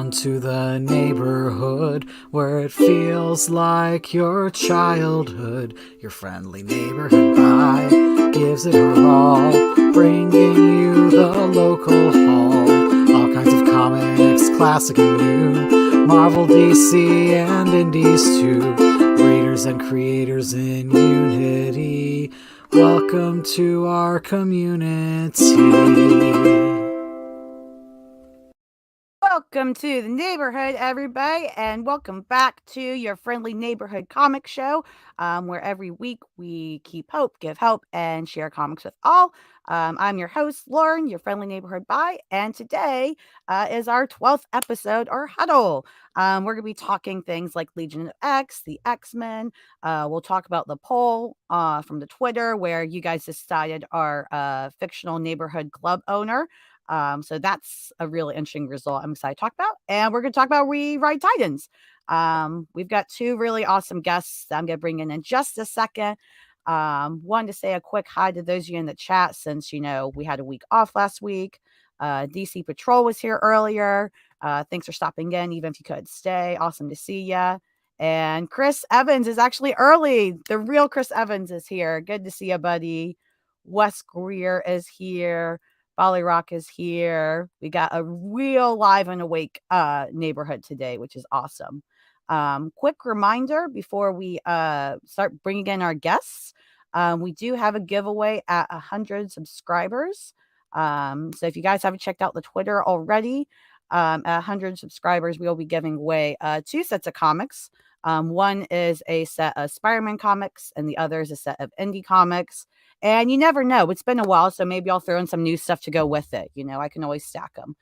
down to the neighborhood where it feels like your childhood. Your friendly neighborhood pie gives it her all, bringing you the local haul. All kinds of comics, classic and new, Marvel, DC, and indies too. Readers and creators in unity. Welcome to our community. Welcome to the neighborhood, everybody, and welcome back to your friendly neighborhood comic show, where every week we keep hope, give help, and share comics with all. I'm your host, Lauren, your friendly neighborhood bye, and today is our 12th episode, or Huddle. We're going to be talking things like Legion of X, the X-Men. We'll talk about the poll from the Twitter, where you guys decided our fictional neighborhood club owner. So that's a really interesting result I'm excited to talk about. And we're going to talk about Rewrite Titans. We've got two really awesome guests that I'm going to bring in just a second. Wanted to say a quick hi to those of you in the chat since, we had a week off last week. DC Patrol was here earlier. Thanks for stopping in, even if you could stay. Awesome to see ya. And Chris Evans is actually early. The real Chris Evans is here. Good to see you, buddy. Wes Greer is here. Bolly Rock is here. We got a real live and awake neighborhood today, which is awesome. Quick reminder before we start bringing in our guests, we do have a giveaway at 100 subscribers. So if you guys haven't checked out the Twitter already, at 100 subscribers, we will be giving away 2 sets of comics. One is a set of Spider-Man comics, and the other is a set of indie comics. And you never know. It's been a while, so maybe I'll throw in some new stuff to go with it. I can always stack them.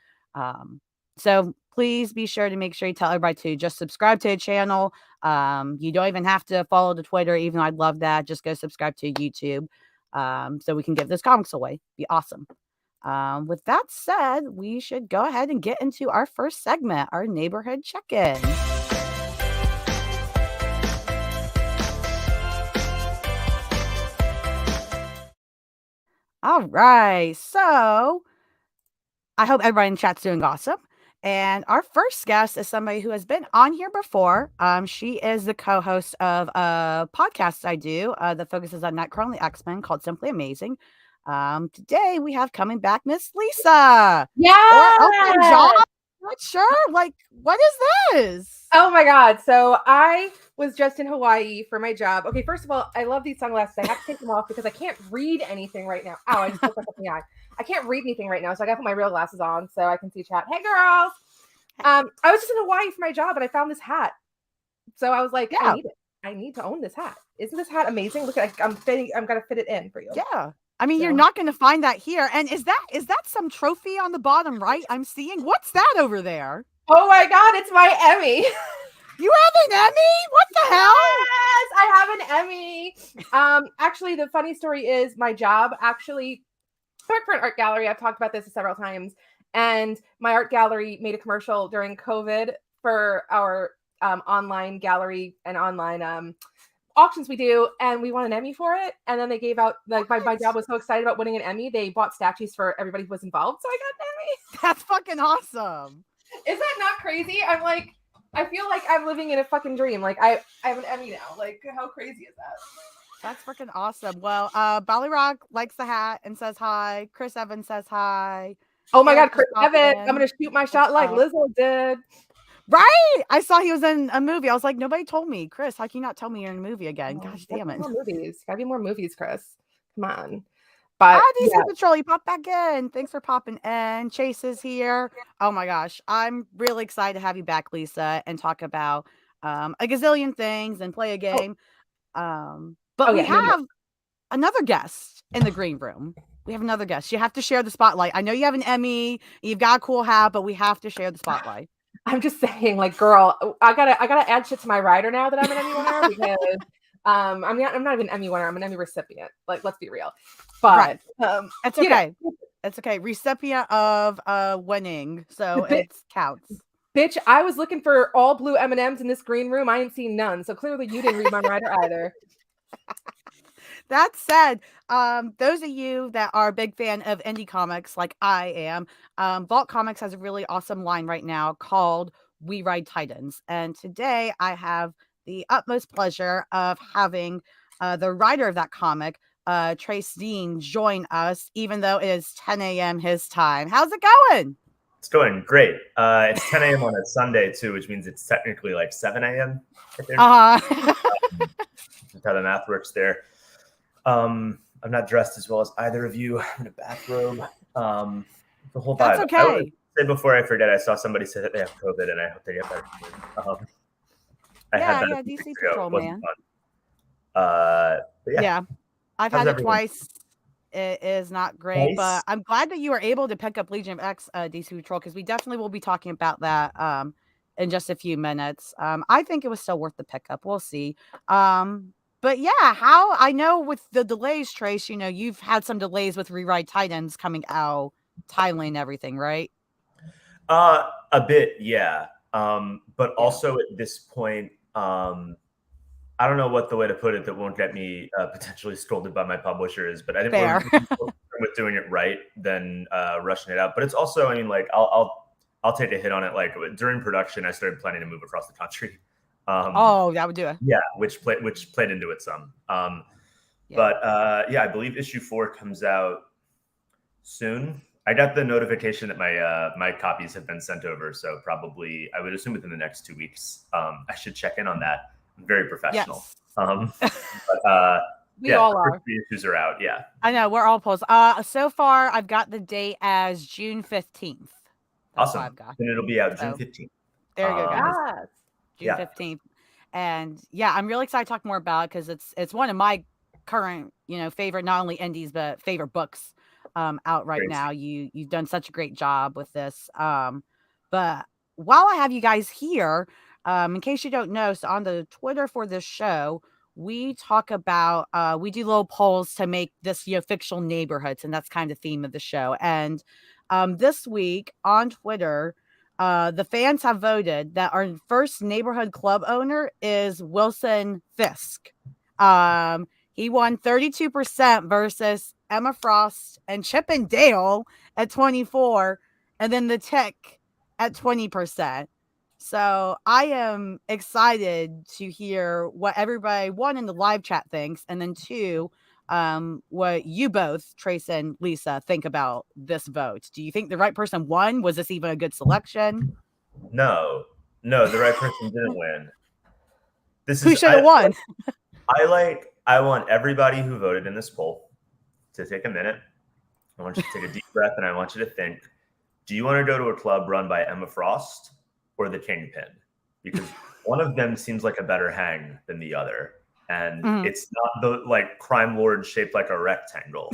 So please be sure to make sure you tell everybody to just subscribe to the channel. You don't even have to follow the Twitter, even though I'd love that. Just go subscribe to YouTube so we can give those comics away. Be awesome. With that said, we should go ahead and get into our first segment, our neighborhood check-in. All right. So I hope everybody in chat's doing awesome. And our first guest is somebody who has been on here before. She is the co-host of a podcast I do that focuses on Nightcrawler and the X-Men called Simply Amazing. Today we have coming back Miss Lisa. Yeah. Or Elton John. Not sure. Like, what is this? Oh my God. So I was just in Hawaii for my job. Okay, first of all, I love these sunglasses. I have to take them off because I can't read anything right now. Ow, I just looked up in the eye. I can't read anything right now, so I gotta put my real glasses on so I can see chat. Hey girls. I was just in Hawaii for my job and I found this hat. So I was like, yeah. I need it. I need to own this hat. Isn't this hat amazing? Look, I'm gonna fit it in for you. Yeah. I mean, you're not going to find that here. And is that some trophy on the bottom right? I'm seeing. What's that over there? Oh my God, it's my Emmy. You have an Emmy? What the hell? Yes, I have an Emmy. Actually, the funny story is my job actually worked for an art gallery. I've talked about this several times. And my art gallery made a commercial during COVID for our online gallery and online auctions we do, and we won an Emmy for it. And then they gave out, like, my job was so excited about winning an Emmy, they bought statues for everybody who was involved, so I got an Emmy. That's fucking awesome. Is that not crazy? I'm like, I feel like I'm living in a fucking dream. Like, I have an Emmy now. Like, how crazy is that? That's freaking awesome. Well, Bolly Rock likes the hat and says hi. Chris Evans says hi. Oh my God, Chris Evans. I'm gonna shoot my shot like Lizzo did. Right. I saw he was in a movie. I was like, nobody told me. Chris, how can you not tell me you're in a movie again? Gosh damn it. More movies. Gotta be more movies, Chris. Come on. But DC Patrol, you popped back in. Thanks for popping in. Chase is here. Oh my gosh. I'm really excited to have you back, Lisa, and talk about a gazillion things and play a game. But we have another guest in the green room. We have another guest. You have to share the spotlight. I know you have an Emmy, you've got a cool hat, but we have to share the spotlight. I'm just saying, like, girl, I gotta add shit to my rider now that I'm an Emmy winner because I'm not even an Emmy winner. I'm an Emmy recipient. Like, let's be real. But it's okay. It's okay. Recipient of winning, so it counts. Bitch, I was looking for all blue M&Ms in this green room. I ain't seen none. So clearly you didn't read my rider either. That said, those of you that are a big fan of indie comics like I am, Vault Comics has a really awesome line right now called We Ride Titans. And today I have the utmost pleasure of having the writer of that comic, Trace Dean, join us, even though it is 10 a.m. his time. How's it going? It's going great. It's 10 a.m. on a Sunday, too, which means it's technically like 7 a.m. That's how the math works there. I'm not dressed as well as either of you. I'm in a bathrobe. The whole vibe. That's okay. I said before I forget, I saw somebody say that they have COVID, and I hope they get better. I had that a few DC weeks ago. Patrol, It wasn't man. fun. But Yeah, I've How's had it everyone? twice. It is not great, Nice. but I'm glad that you were able to pick up Legion of X DC Patrol, because we definitely will be talking about that in just a few minutes. I think it was still worth the pickup. We'll see. But yeah, how I know with the delays, Trace, you know, you've had some delays with Rewrite Titans coming out, Thailand and everything, right? A bit, yeah. But also at this point, I don't know what the way to put it that won't get me potentially scolded by my publisher is, but I think Fair. we're with doing it right than rushing it out. But it's also, I mean, like I'll take a hit on it. Like during production, I started planning to move across the country. Oh, that would do it. Yeah, which played into it some. But I believe issue 4 comes out soon. I got the notification that my copies have been sent over, so probably I would assume within the next 2 weeks. I should check in on that. I'm very professional. Yes. But We all are. The issues are out. Yeah, I know, we're all posts. So far, I've got the date as June 15th. That's awesome. what I've got. Then it'll be out June So, 15th. There you go, guys. Yes. June 15th. And yeah, I'm really excited to talk more about it, because it's one of my current, you know, favorite, not only indies, but favorite books out right Great. now. You've done such a great job with this. But while I have you guys here, in case you don't know, so on the Twitter for this show, we talk about we do little polls to make this, you know, fictional neighborhoods, and that's kind of the theme of the show. And this week on Twitter, the fans have voted that our first neighborhood club owner is Wilson Fisk. He won 32% versus Emma Frost and Chip and Dale at 24%, and then the Tick at 20%. So I am excited to hear what everybody, one, in the live chat thinks, and then two, what you both, Trace and Lisa, think about this vote. Do you think the right person won? Was this even a good selection? No, the right person didn't win. Who should have won? I want everybody who voted in this poll to take a minute. I want you to take a deep breath, and I want you to think, do you want to go to a club run by Emma Frost or the Kingpin? Because one of them seems like a better hang than the other. And it's not the like crime lord shaped like a rectangle.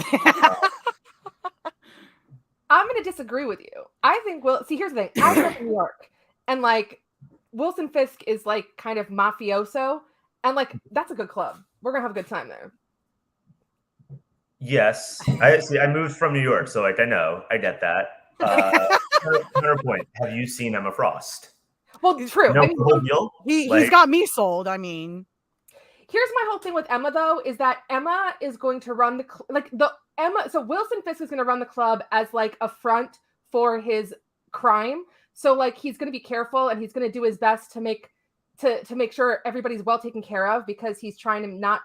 I'm going to disagree with you. I think, here's the thing. I live in New York, and like Wilson Fisk is like kind of mafioso, and like that's a good club. We're going to have a good time there. Yes. I moved from New York, so like I get that. Counterpoint. Have you seen Emma Frost? Well, true. No, I mean, he's got me sold. I mean, here's my whole thing with Emma, though, is that Emma is going to run so Wilson Fisk is going to run the club as like a front for his crime. So like he's going to be careful, and he's going to do his best to make sure everybody's well taken care of, because he's trying to not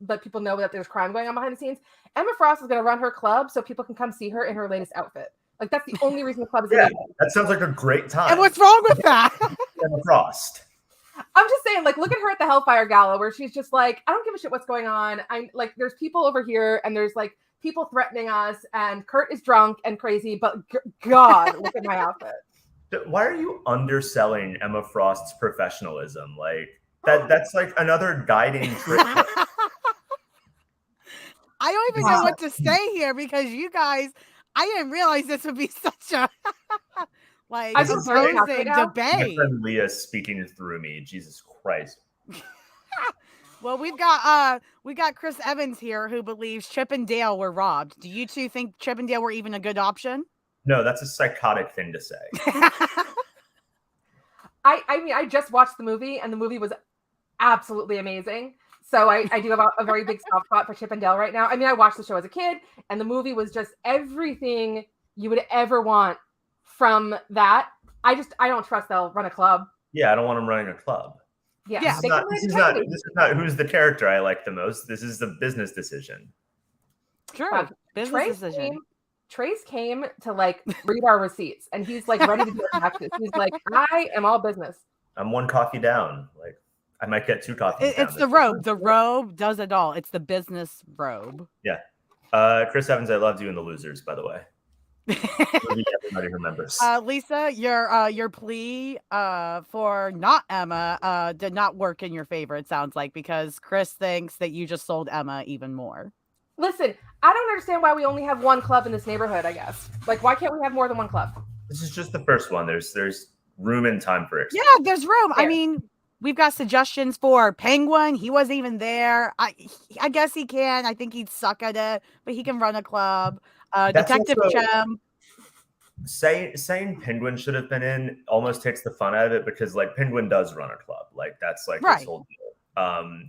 let people know that there's crime going on behind the scenes. Emma Frost is going to run her club so people can come see her in her latest outfit. Like that's the only reason the club is amazing. That sounds like a great time. And what's wrong with that? Emma Frost. I'm just saying, like, look at her at the Hellfire Gala, where she's just like, I don't give a shit what's going on. I'm like, there's people over here, and there's like people threatening us, and Kurt is drunk and crazy, but God, look at my outfit. Why are you underselling Emma Frost's professionalism? Like that's like another guiding trick. I don't even know what to say here, because you guys, I didn't realize this would be such a like opposing debate. My friend Leah speaking through me. Jesus Christ. Well, we got Chris Evans here, who believes Chip and Dale were robbed. Do you two think Chip and Dale were even a good option? No, that's a psychotic thing to say. I mean, I just watched the movie, and the movie was absolutely amazing. So I do have a very big soft spot for Chip and Dale right now. I mean, I watched the show as a kid, and the movie was just everything you would ever want from that. I don't trust they'll run a club. Yeah, I don't want them running a club. Yeah, Yeah. This is not who's the character I like the most. This is the business decision. True. Business decision. Trace came to like read our receipts, and he's like ready to do taxes. He's like, I am all business. I'm one coffee down. Like I might get 2 coffees down. It's the robe. The robe does it all. It's the business robe. Yeah. Chris Evans, I loved you in The Losers, by the way. Maybe everybody remembers. Lisa, your plea for not Emma did not work in your favor, it sounds like, because Chris thinks that you just sold Emma even more. Listen, I don't understand why we only have one club in this neighborhood, I guess. Like, why can't we have more than one club? This is just the first one. There's room and time for it. Yeah, there's room. I mean, we've got suggestions for Penguin. He wasn't even there. I guess he can. I think he'd suck at it, but he can run a club. Detective Chem. Saying Penguin should have been in almost takes the fun out of it, because like Penguin does run a club. Like that's like his whole deal.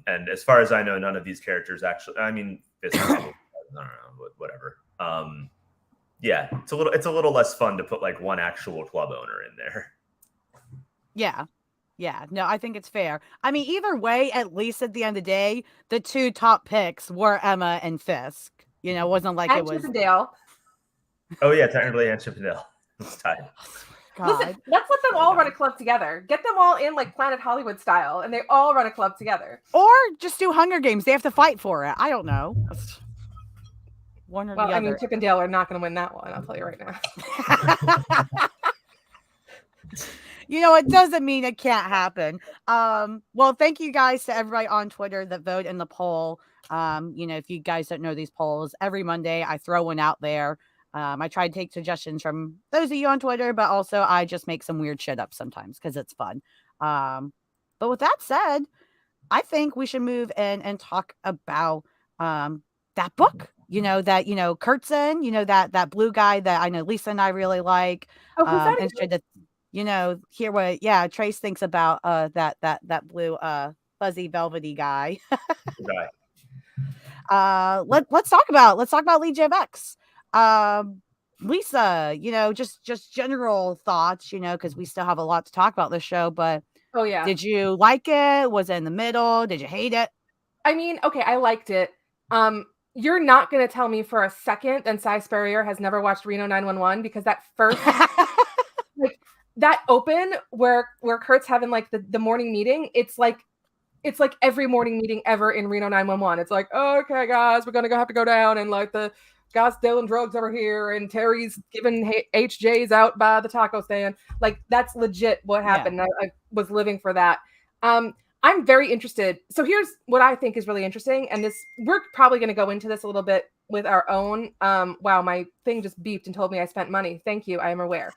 And as far as I know, none of these characters actually. I mean, this probably, I don't know, whatever. Yeah, it's a little less fun to put like one actual club owner in there. Yeah. No, I think it's fair. I mean, either way, at least at the end of the day, the 2 top picks were Emma and Fisk. You know, it wasn't like it was Chip and Dale. Oh yeah, technically, and Chip and Dale. It's tied. Listen, let's let them all run a club together. Get them all in like Planet Hollywood style, and they all run a club together. Or just do Hunger Games. They have to fight for it. I don't know. One or the other. I mean, Chip and Dale are not going to win that one. I'll tell you right now. You know, it doesn't mean it can't happen. Well, thank you guys to everybody on Twitter that vote in the poll. You know, if you guys don't know these polls, every Monday I throw one out there. I try to take suggestions from those of you on Twitter, but also I just make some weird shit up sometimes because it's fun. But with that said, I think we should move in and talk about that book. You know, that, you know, Kurtzen, you know, that blue guy that I know Lisa and I really like. Oh, who's that? And should, you know, hear what Trace thinks about that blue fuzzy velvety guy. Let's talk about Legion of X. Lisa, you know, just general thoughts, you know, because we still have a lot to talk about this show, but did you like it? Was it in the middle? Did you hate it? I mean, okay, I liked it. You're not going to tell me for a second that Cy Spurrier has never watched Reno 911, because that first like that open where Kurt's having like the morning meeting, it's like every morning meeting ever in Reno 911. It's like, okay, guys, we're gonna have to go down, and like the guys dealing drugs over here, and Terry's giving HJs out by the taco stand. Like that's legit what happened. Yeah. I was living for that. I'm very interested. So here's what I think is really interesting, and this we're probably going to go into this a little bit with our own. Wow, my thing just beeped and told me I spent money. Thank you. I am aware.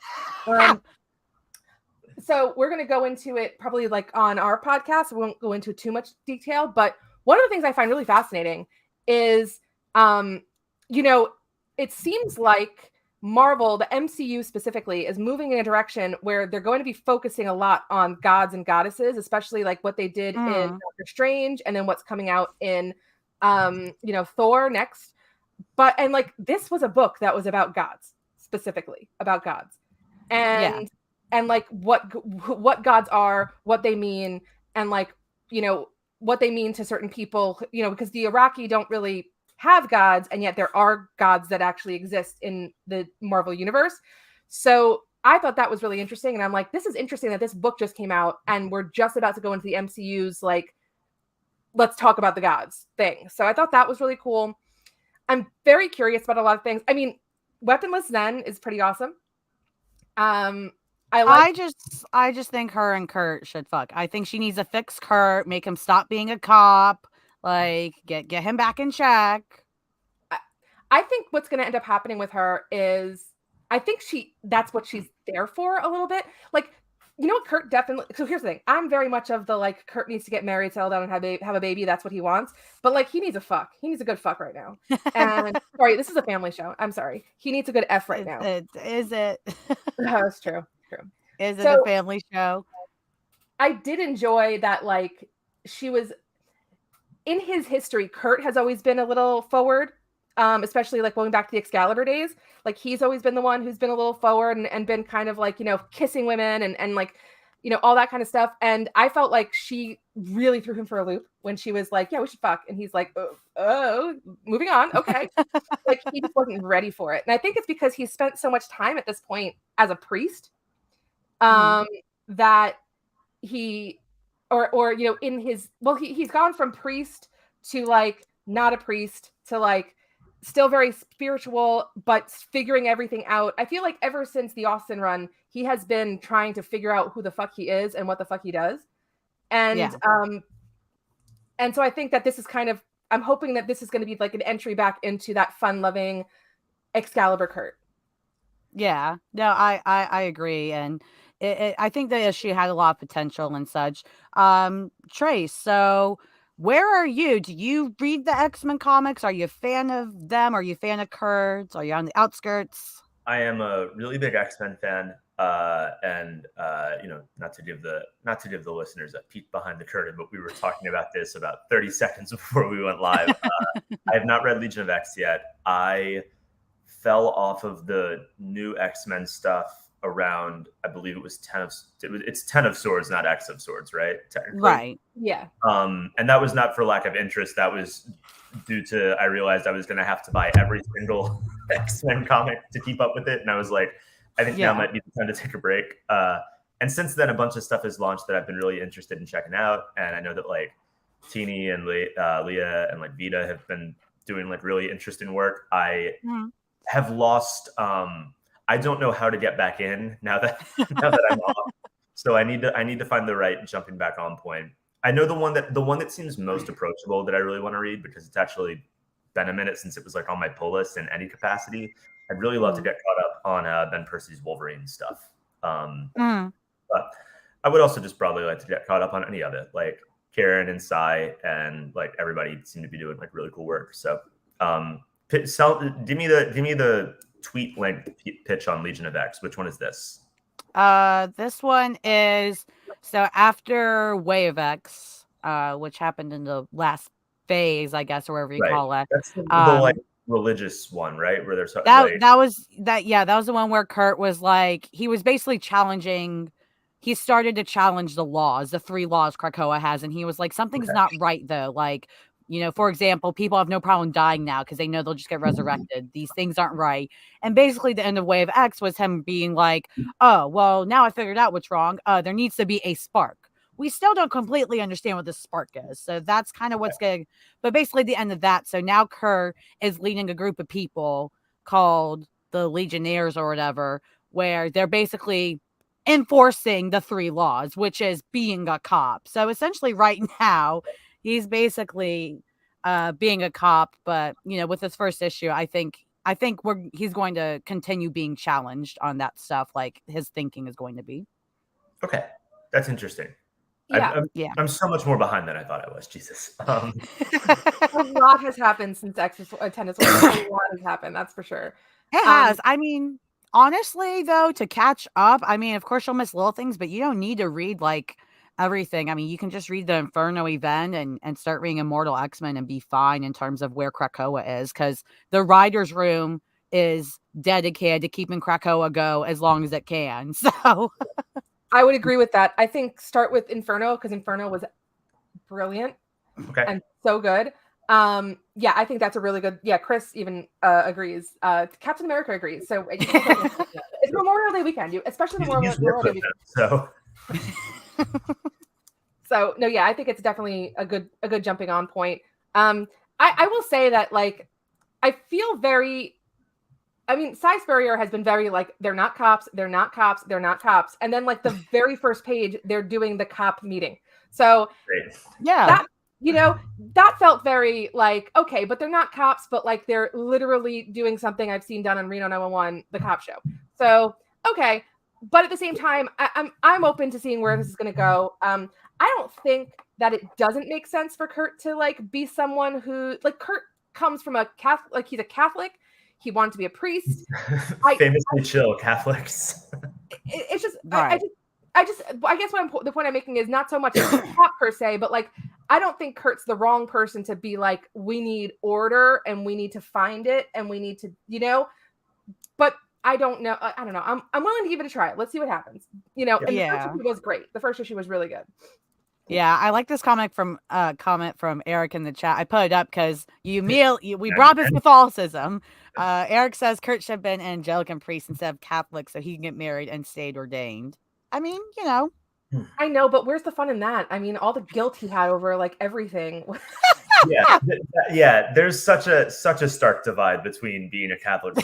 So we're going to go into it probably like on our podcast. We won't go into too much detail, but one of the things I find really fascinating is, you know, it seems like Marvel, the MCU specifically, is moving in a direction where they're going to be focusing a lot on gods and goddesses, especially like what they did in Doctor Strange, and then what's coming out in, you know, Thor next. And like this was a book that was about gods, specifically about gods, and like what gods are, what they mean, and like, you know, what they mean to certain people, you know, because the Iraqi don't really have gods, and yet there are gods that actually exist in the Marvel universe. So I thought that was really interesting, and I'm like, this is interesting that this book just came out and we're just about to go into the MCU's like, let's talk about the gods thing. So I thought that was really cool. I'm very curious about a lot of things. I mean, Weaponless Zen is pretty awesome. I just think her and Kurt should fuck. I think she needs to fix Kurt, make him stop being a cop. Like, get him back in check. I think what's going to end up happening with her is, I think that's what she's there for a little bit. Like, you know what, Kurt definitely. So here's the thing. I'm very much of the like, Kurt needs to get married, settle down, and have a baby. That's what he wants. But like, he needs a fuck. He needs a good fuck right now. And sorry, this is a family show. I'm sorry. He needs a good F right now. Is it? That's true. Is it a family show? I did enjoy that. Like, she was. in his history, Kurt has always been a little forward, especially like going back to the Excalibur days. Like he's always been the one who's been a little forward and been kind of like, kissing women and like, all that kind of stuff. And I felt like she really threw him for a loop when she was like, yeah, we should fuck. And he's like, oh, moving on. Okay. Like he just wasn't ready for it. And I think it's because he's spent so much time at this point as a priest, that he, or in his, he's gone from priest to like not a priest to like still very spiritual, but figuring everything out. I feel like ever since the Austin run, he has been trying to figure out who the fuck he is and what the fuck he does. And and so I think that this is kind of, I'm hoping that this is going to be like an entry back into that fun-loving Excalibur Kurt. Yeah, no, I agree, and I think the issue had a lot of potential and such. Trace, so where are you? Do you read the X-Men comics? Are you a fan of them? Are you a fan of Kurt's? Are you on the outskirts? I am a really big X-Men fan, and not to give the listeners a peek behind the curtain, but we were talking about this about 30 seconds before we went live. I have not read Legion of X yet. I fell off of the new X-Men stuff around, I believe it was it's 10 of Swords, not X of Swords, right? Technically. Right. Yeah. And that was not for lack of interest. That was due to, I realized I was going to have to buy every single X-Men comic to keep up with it. And I was like, I think now might be the time to take a break. And since then, a bunch of stuff has launched that I've been really interested in checking out. And I know that like Teeny and Leah and like Vita have been doing like really interesting work. I have lost, I don't know how to get back in now that I'm off. So I need to find the right jumping back on point. I know the one that seems most approachable that I really want to read, because it's actually been a minute since it was like on my pull list in any capacity. I'd really love to get caught up on Ben Percy's Wolverine stuff. But I would also just probably like to get caught up on any of it. Like Karen and Sai and like everybody seem to be doing like really cool work. So give me the tweet length pitch on Legion of X. Which one is this? This one is, so after Wave X, which happened in the last phase, I guess, or whatever you call it. That's the like religious one, right? Where there's that was the one where Kurt was like, he was basically challenging. He started to challenge the laws, the 3 laws Krakoa has, and he was like, something's not right though. Like, for example, people have no problem dying now because they know they'll just get resurrected. These things aren't right. And basically the end of Wave X was him being like, oh, well, now I figured out what's wrong. There needs to be a spark. We still don't completely understand what the spark is. So that's kind of what's going, but basically the end of that. So now Kurt is leading a group of people called the Legionnaires or whatever, where they're basically enforcing the 3 laws, which is being a cop. So essentially right now, he's basically being a cop, but with this first issue, I think he's going to continue being challenged on that stuff. Like his thinking is going to be. Okay, that's interesting. Yeah, I'm so much more behind than I thought I was. Jesus, a lot has happened since Tennis. A lot has happened. That's for sure. It has. I mean, honestly, though, to catch up, I mean, of course you'll miss little things, but you don't need to read like everything. I mean, you can just read the Inferno event and start reading Immortal X-Men and be fine in terms of where Krakoa is, because the writer's room is dedicated to keeping Krakoa go as long as it can. So I would agree with that. I think start with Inferno, because Inferno was brilliant and so good. I think that's a really good. Yeah, Chris even agrees. Captain America agrees. So it's Memorial Day weekend, especially Memorial Day weekend. So no, yeah, I think it's definitely a good jumping on point. I will say that like I feel very. I mean, Cy Spurrier has been very like, they're not cops, they're not cops, they're not cops. And then like the very first page, they're doing the cop meeting. So that felt very like, okay, but they're not cops, but like they're literally doing something I've seen done on Reno 911, the cop show. So, okay. But at the same time, I'm open to seeing where this is going to go. I don't think that it doesn't make sense for Kurt to like be someone who like Kurt comes from a Catholic, like he's a Catholic. He wanted to be a priest. Famously chill Catholics. It's just, right. I guess the point I'm making is not so much cop per se, but like I don't think Kurt's the wrong person to be like, we need order and we need to find it and we need to, but I don't know. I don't know. I'm willing to give it a try. Let's see what happens. And the first issue was great. The first issue was really good. Yeah, I like this comment from Eric in the chat. I put it up because we brought this Catholicism. Eric says Kurt should have been an Anglican priest instead of Catholic so he can get married and stayed ordained. I mean, I know, but where's the fun in that? I mean, all the guilt he had over like everything. yeah. There's such a stark divide between being a Catholic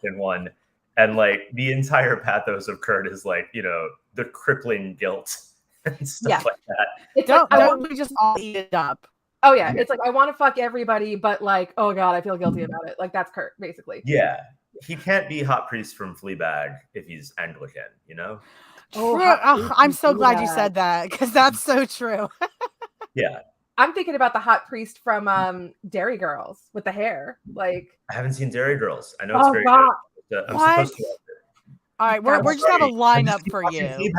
and one, and like the entire pathos of Kurt is like the crippling guilt and stuff like that. It's don't we just all eat it up? Oh yeah, it's like I want to fuck everybody, but like, oh god, I feel guilty about it. Like that's Kurt, basically. Yeah, he can't be hot priest from Fleabag if he's Anglican, I'm so glad you said that because that's so true. Yeah. I'm thinking about the hot priest from Dairy Girls with the hair. Like I haven't seen Dairy Girls. I know it's very god. good. I'm What? supposed to watch it. All right, we're just have a lineup for you.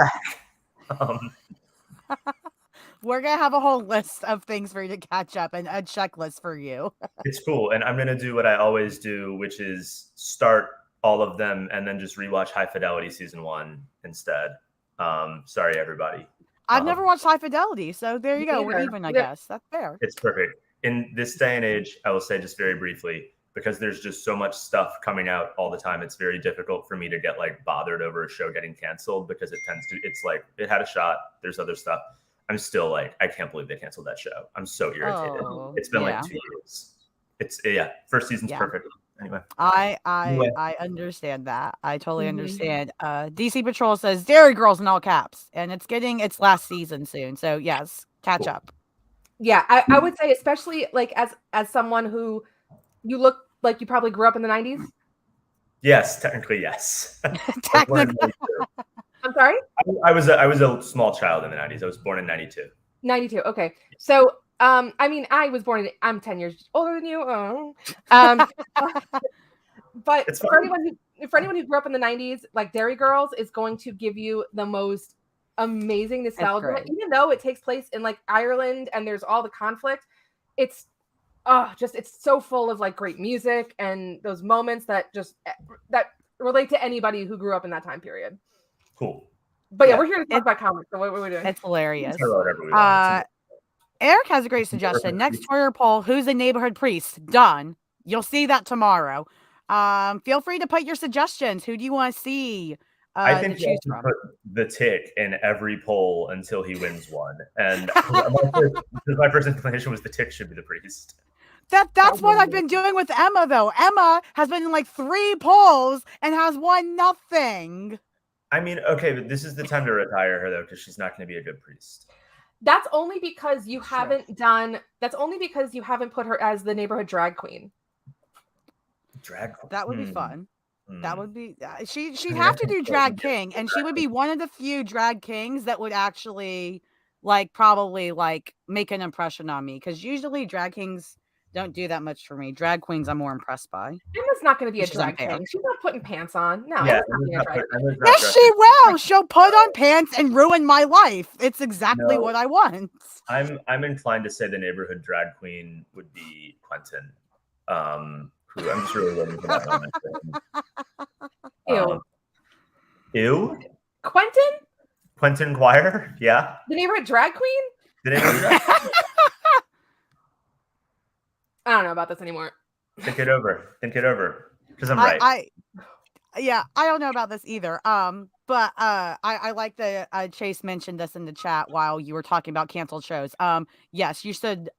We're gonna have a whole list of things for you to catch up and a checklist for you. It's cool, and I'm gonna do what I always do, which is start all of them and then just rewatch High Fidelity season 1 instead. Sorry, everybody. I've never watched High Fidelity, so there you go. We're even, I guess. That's fair. It's perfect. In this day and age, I will say just very briefly, because there's just so much stuff coming out all the time, it's very difficult for me to get like bothered over a show getting canceled because it's like it had a shot. There's other stuff. I'm still like, I can't believe they canceled that show. I'm so irritated. It's been like 2 years. It's first season's perfect. Anyway. I understand that. I totally understand. DC Patrol says Dairy Girls in all caps, and it's getting its last season soon. So yes, catch up. Yeah, I would say, especially like as someone who you look like you probably grew up in the 90s. Yes, technically yes. Technically. I'm sorry? I was a small child in the 90s. I was born in 92. 92. Okay. So, I mean, I'm 10 years older than you. But for anyone who grew up in the 90s, like Dairy Girls is going to give you the most amazing nostalgia, even though it takes place in like Ireland and there's all the conflict. It's so full of like great music and those moments that relate to anybody who grew up in that time period. Cool. But we're here to talk about comics. So what are we doing? It's hilarious. Eric has a great suggestion. Next Twitter poll: who's a neighborhood priest? Done. You'll see that tomorrow. Feel free to put your suggestions. Who do you want to see? I think you should put the Tick in every poll until he wins one. And my first inclination was the Tick should be the priest. That's what I've been doing with Emma, though. Emma has been in like 3 polls and has won nothing. I mean, okay, but this is the time to retire her, though, because she's not going to be a good priest. That's only because you haven't put her as the neighborhood drag queen. Drag queen. That would be fun. That would be she'd have to do drag king, and she would be one of the few drag kings that would actually probably make an impression on me, because usually drag kings don't do that much for me. Drag queens I'm more impressed by. Emma's not going to be a drag king. She's not putting pants on. No, yeah, yes, she will. She'll put on pants and ruin my life. It's exactly what I want. I'm inclined to say the neighborhood drag queen would be Quentin. Who I'm just really waiting for that moment. Ew. Quentin Quire? Yeah. The neighborhood drag queen? The neighborhood drag queen? I don't know about this anymore. Think it over. Because I'm right. I don't know about this either. But I like that Chase mentioned this in the chat while you were talking about canceled shows. Yes, you should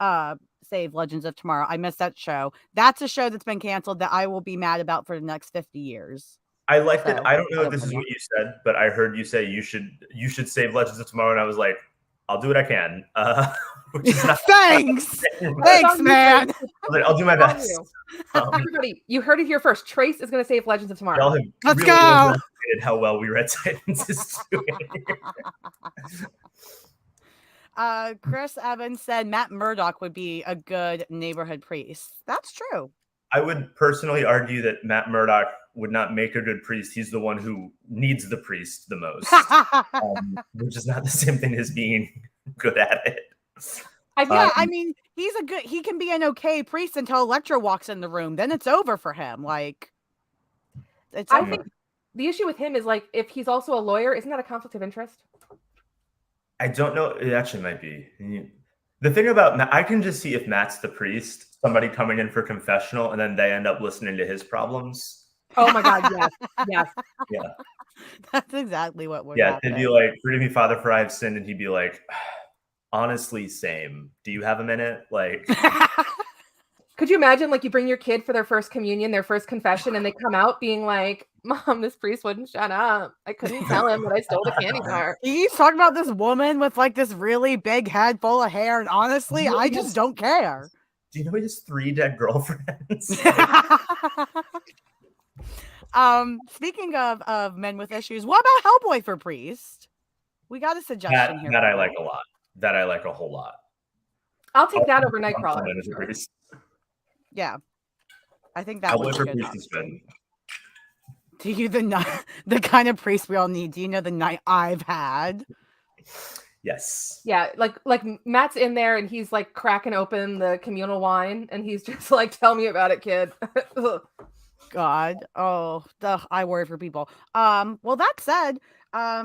save Legends of Tomorrow. I missed that show. That's a show that's been canceled that I will be mad about for the next 50 years. I liked it. I don't know if this is what you said, but I heard you say you should save Legends of Tomorrow, and I was like, I'll do what I can. Thanks, man. I'll do my best. Everybody, you heard it here first. Trace is going to save Legends of Tomorrow. Let's go. How well we read Titans is doing. Chris Evans said Matt Murdock would be a good neighborhood priest. That's true. I would personally argue that Matt Murdock would not make a good priest. He's the one who needs the priest the most, which is not the same thing as being good at it. Yeah, I mean, he can be an okay priest until Electra walks in the room. Then it's over for him. Like, it's I over. think the issue with him is like, if he's also a lawyer, isn't that a conflict of interest? I don't know. It actually might be. The thing about Matt, I can just see if Matt's the priest, somebody coming in for confessional, and then they end up listening to his problems. Oh my God, yes, yes. Yeah. That's exactly what would Yeah, happen. they'd be like, "Forgive me, Father, for I have sinned," and he'd be like, "Honestly, same. Do you have a minute?" Like, Could you imagine, like, you bring your kid for their first communion, their first confession, and they come out being like, "Mom, this priest wouldn't shut up. I couldn't tell him that I stole the candy bar." He's talking about this woman with like this really big head full of hair, and honestly, I just don't care. do you know he has 3 dead girlfriends? Speaking of men with issues, what about Hellboy for priest? We got a suggestion here. That I like a lot. That I like a whole lot. I'll take that over Nightcrawler. Yeah, I think that was a good priest is good. Do you the kind of priest we all need? Do you know the night I've had? Yes. Yeah, like Matt's in there and he's like cracking open the communal wine and he's just like, "Tell me about it, kid." God, I worry for people. Well, that said,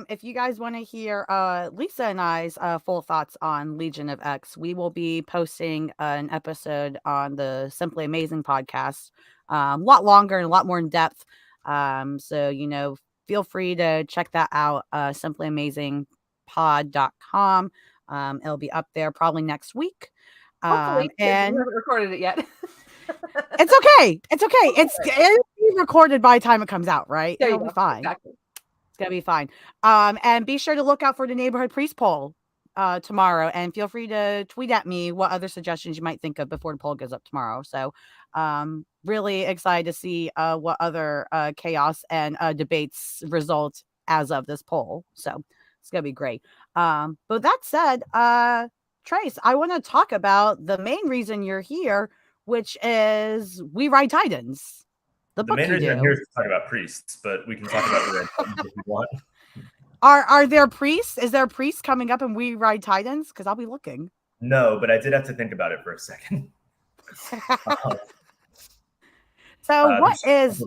if you guys want to hear Lisa and I's full thoughts on Legion of X, we will be posting an episode on the Simply Amazing podcast, a lot longer and a lot more in depth. So feel free to check that out, simplyamazingpod.com. It'll be up there probably next week. Hopefully, and we haven't recorded it yet. It's okay. It'll be recorded by the time it comes out, right? There It'll you be go. fine. Exactly. It's gonna be fine. And be sure to look out for the neighborhood priest poll tomorrow, and feel free to tweet at me what other suggestions you might think of before the poll goes up tomorrow. So really excited to see what other chaos and debates result as of this poll. So it's gonna be great. But that said, Trace, I want to talk about the main reason you're here, which is We Ride Titans. The book main you reason I'm do. here is to talk about priests, but we can talk about the Red Titans if you want. Are there priests? Is there priests coming up in We Ride Titans? Because I'll be looking. No, but I did have to think about it for a second. So what is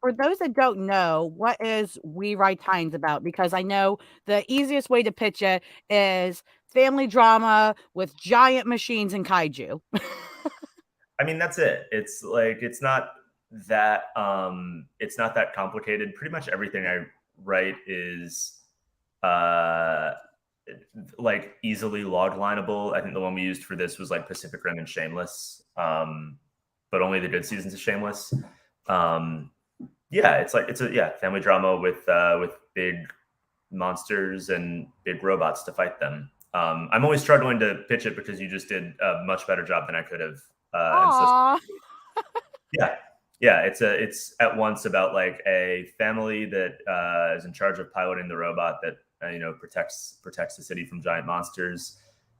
for those that don't know, what is We Ride Titans about? Because I know the easiest way to pitch it is family drama with giant machines and kaiju. I mean, that's it. It's like it's not that complicated. Pretty much everything I write is like easily log lineable. I think the one we used for this was like Pacific Rim and Shameless, but only the good seasons of Shameless. Yeah, it's a family drama with big monsters and big robots to fight them. I'm always struggling to pitch it because you just did a much better job than I could have. It's at once about like a family that is in charge of piloting the robot that protects the city from giant monsters,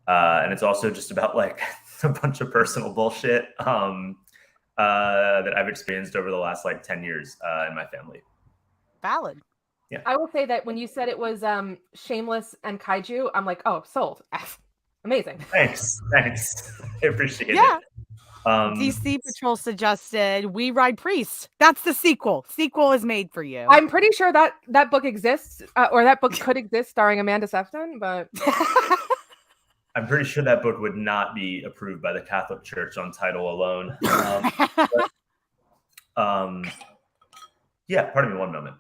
and it's also just about like a bunch of personal bullshit that I've experienced over the last like 10 years in my family. Valid. Yeah, I will say that when you said it was Shameless and Kaiju, I'm like, oh, sold. Amazing. Thanks. I appreciate it. DC Patrol suggested We Ride Priest. That's the sequel. Sequel is made for you. I'm pretty sure that book exists, or that book could exist starring Amanda Sefton, but I'm pretty sure that book would not be approved by the Catholic Church on title alone. Yeah, pardon me one moment.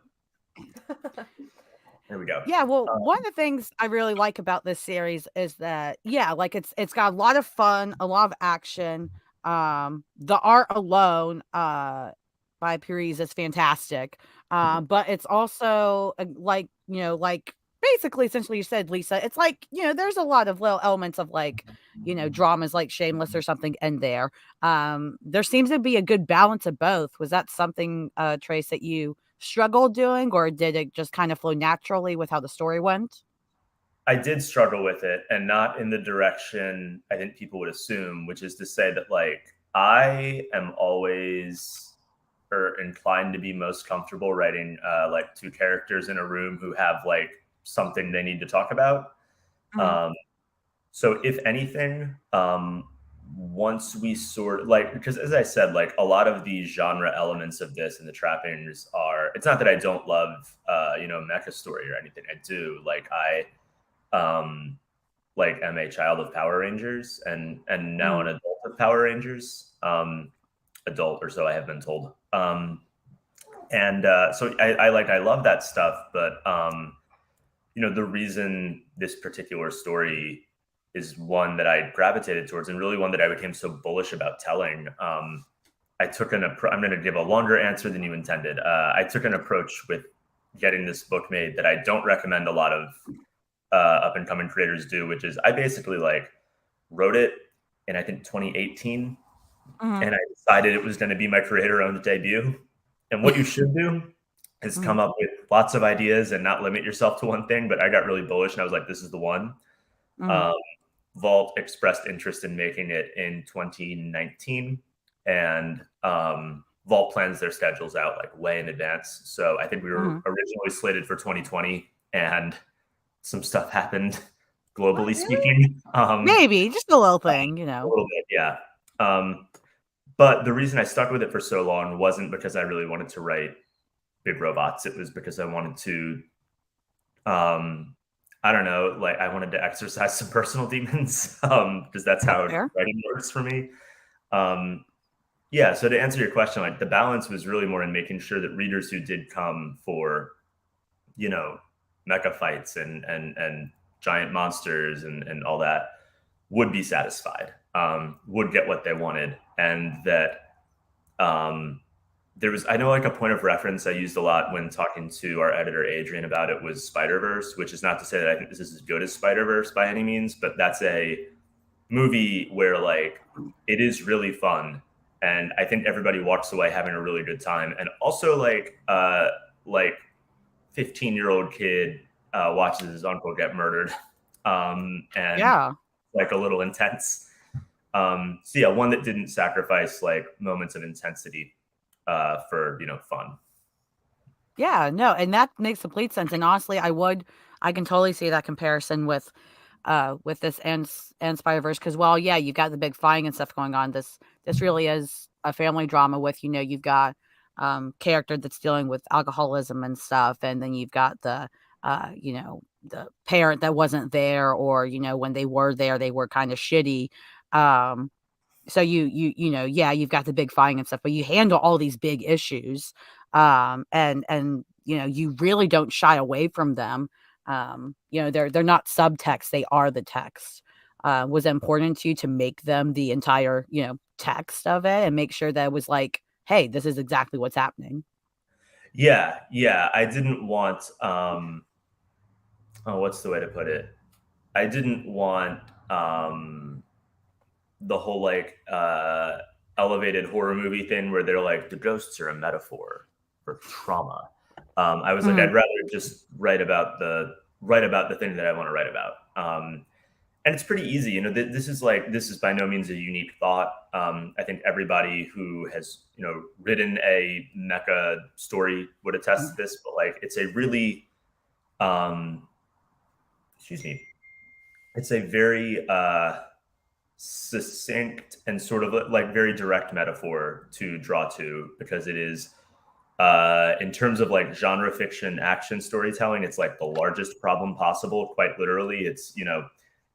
There we go. Yeah, well, one of the things I really like about this series is that, like it's got a lot of fun, a lot of action. The art alone by Pires is fantastic. But it's also like basically essentially you said, Lisa, it's like, there's a lot of little elements of like, dramas like Shameless or something in there. There seems to be a good balance of both. Was that something, Trace, that you struggled doing, or did it just kind of flow naturally with how the story went? I did struggle with it, and not in the direction I think people would assume, which is to say that like I am always inclined to be most comfortable writing like two characters in a room who have like something they need to talk about. So if anything, once we sort like, because as I said, like a lot of the genre elements of this and the trappings are, it's not that I don't love, mecha story or anything. I do. Like am a child of Power Rangers and now an adult of Power Rangers, adult or so I have been told. So I love that stuff, but the reason this particular story is one that I gravitated towards and really one that I became so bullish about telling. I took I'm going to give a longer answer than you intended. I took an approach with getting this book made that I don't recommend a lot of up and coming creators do, which is I basically wrote it in I think 2018, and I decided it was going to be my creator-owned debut. And what you should do is come up with lots of ideas and not limit yourself to one thing. But I got really bullish and I was like, this is the one. Vault expressed interest in making it in 2019, and Vault plans their schedules out way in advance. So I think we were originally slated for 2020, and some stuff happened globally speaking. Maybe just a little thing, A little bit, yeah. But the reason I stuck with it for so long wasn't because I really wanted to write big robots. It was because I wanted to, I don't know, I wanted to exercise some personal demons, because that's how writing works for me. So to answer your question, the balance was really more in making sure that readers who did come for, mecha fights and giant monsters and all that would be satisfied, would get what they wanted. And that there was, I know a point of reference I used a lot when talking to our editor, Adrian, about it was Spider-Verse, which is not to say that I think this is as good as Spider-Verse by any means, but that's a movie where it is really fun. And I think everybody walks away having a really good time. And also 15-year-old kid watches his uncle get murdered. And a little intense. One that didn't sacrifice moments of intensity for fun. Yeah, no, and that makes complete sense. And honestly, I can totally see that comparison with this and Spider-Verse, because you've got the big fighting and stuff going on. This really is a family drama with, you've got character that's dealing with alcoholism and stuff, and then you've got the the parent that wasn't there, or when they were there, they were kind of shitty. So you've got the big fighting and stuff, but you handle all these big issues, and you really don't shy away from them. They're not subtext; they are the text. Was it important to you to make them the entire text of it and make sure that it was hey, this is exactly what's happening? Yeah, I didn't want what's the way to put it? I didn't want the whole elevated horror movie thing where they're the ghosts are a metaphor for trauma. I was I'd rather just write about the thing that I want to write about. And it's pretty easy. This is by no means a unique thought. I think everybody who has, written a mecha story would attest to this, but it's a really, it's a very succinct and sort of very direct metaphor to draw to, because it is, in terms of genre fiction action storytelling, it's the largest problem possible. Quite literally, it's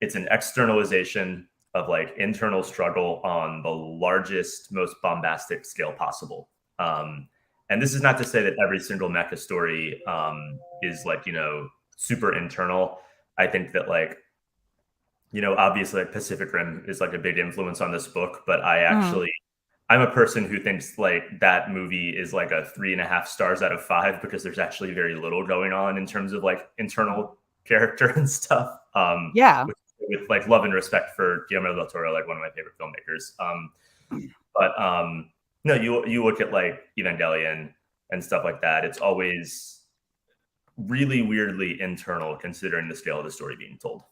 it's an externalization of internal struggle on the largest, most bombastic scale possible. And this is not to say that every single mecha story is super internal. I think that obviously Pacific Rim is a big influence on this book, but I'm a person who thinks that movie is a 3.5 stars out of 5, because there's actually very little going on in terms of internal character and stuff. With love and respect for Guillermo del Toro, one of my favorite filmmakers. No, you look at Evangelion and stuff like that. It's always really weirdly internal, considering the scale of the story being told.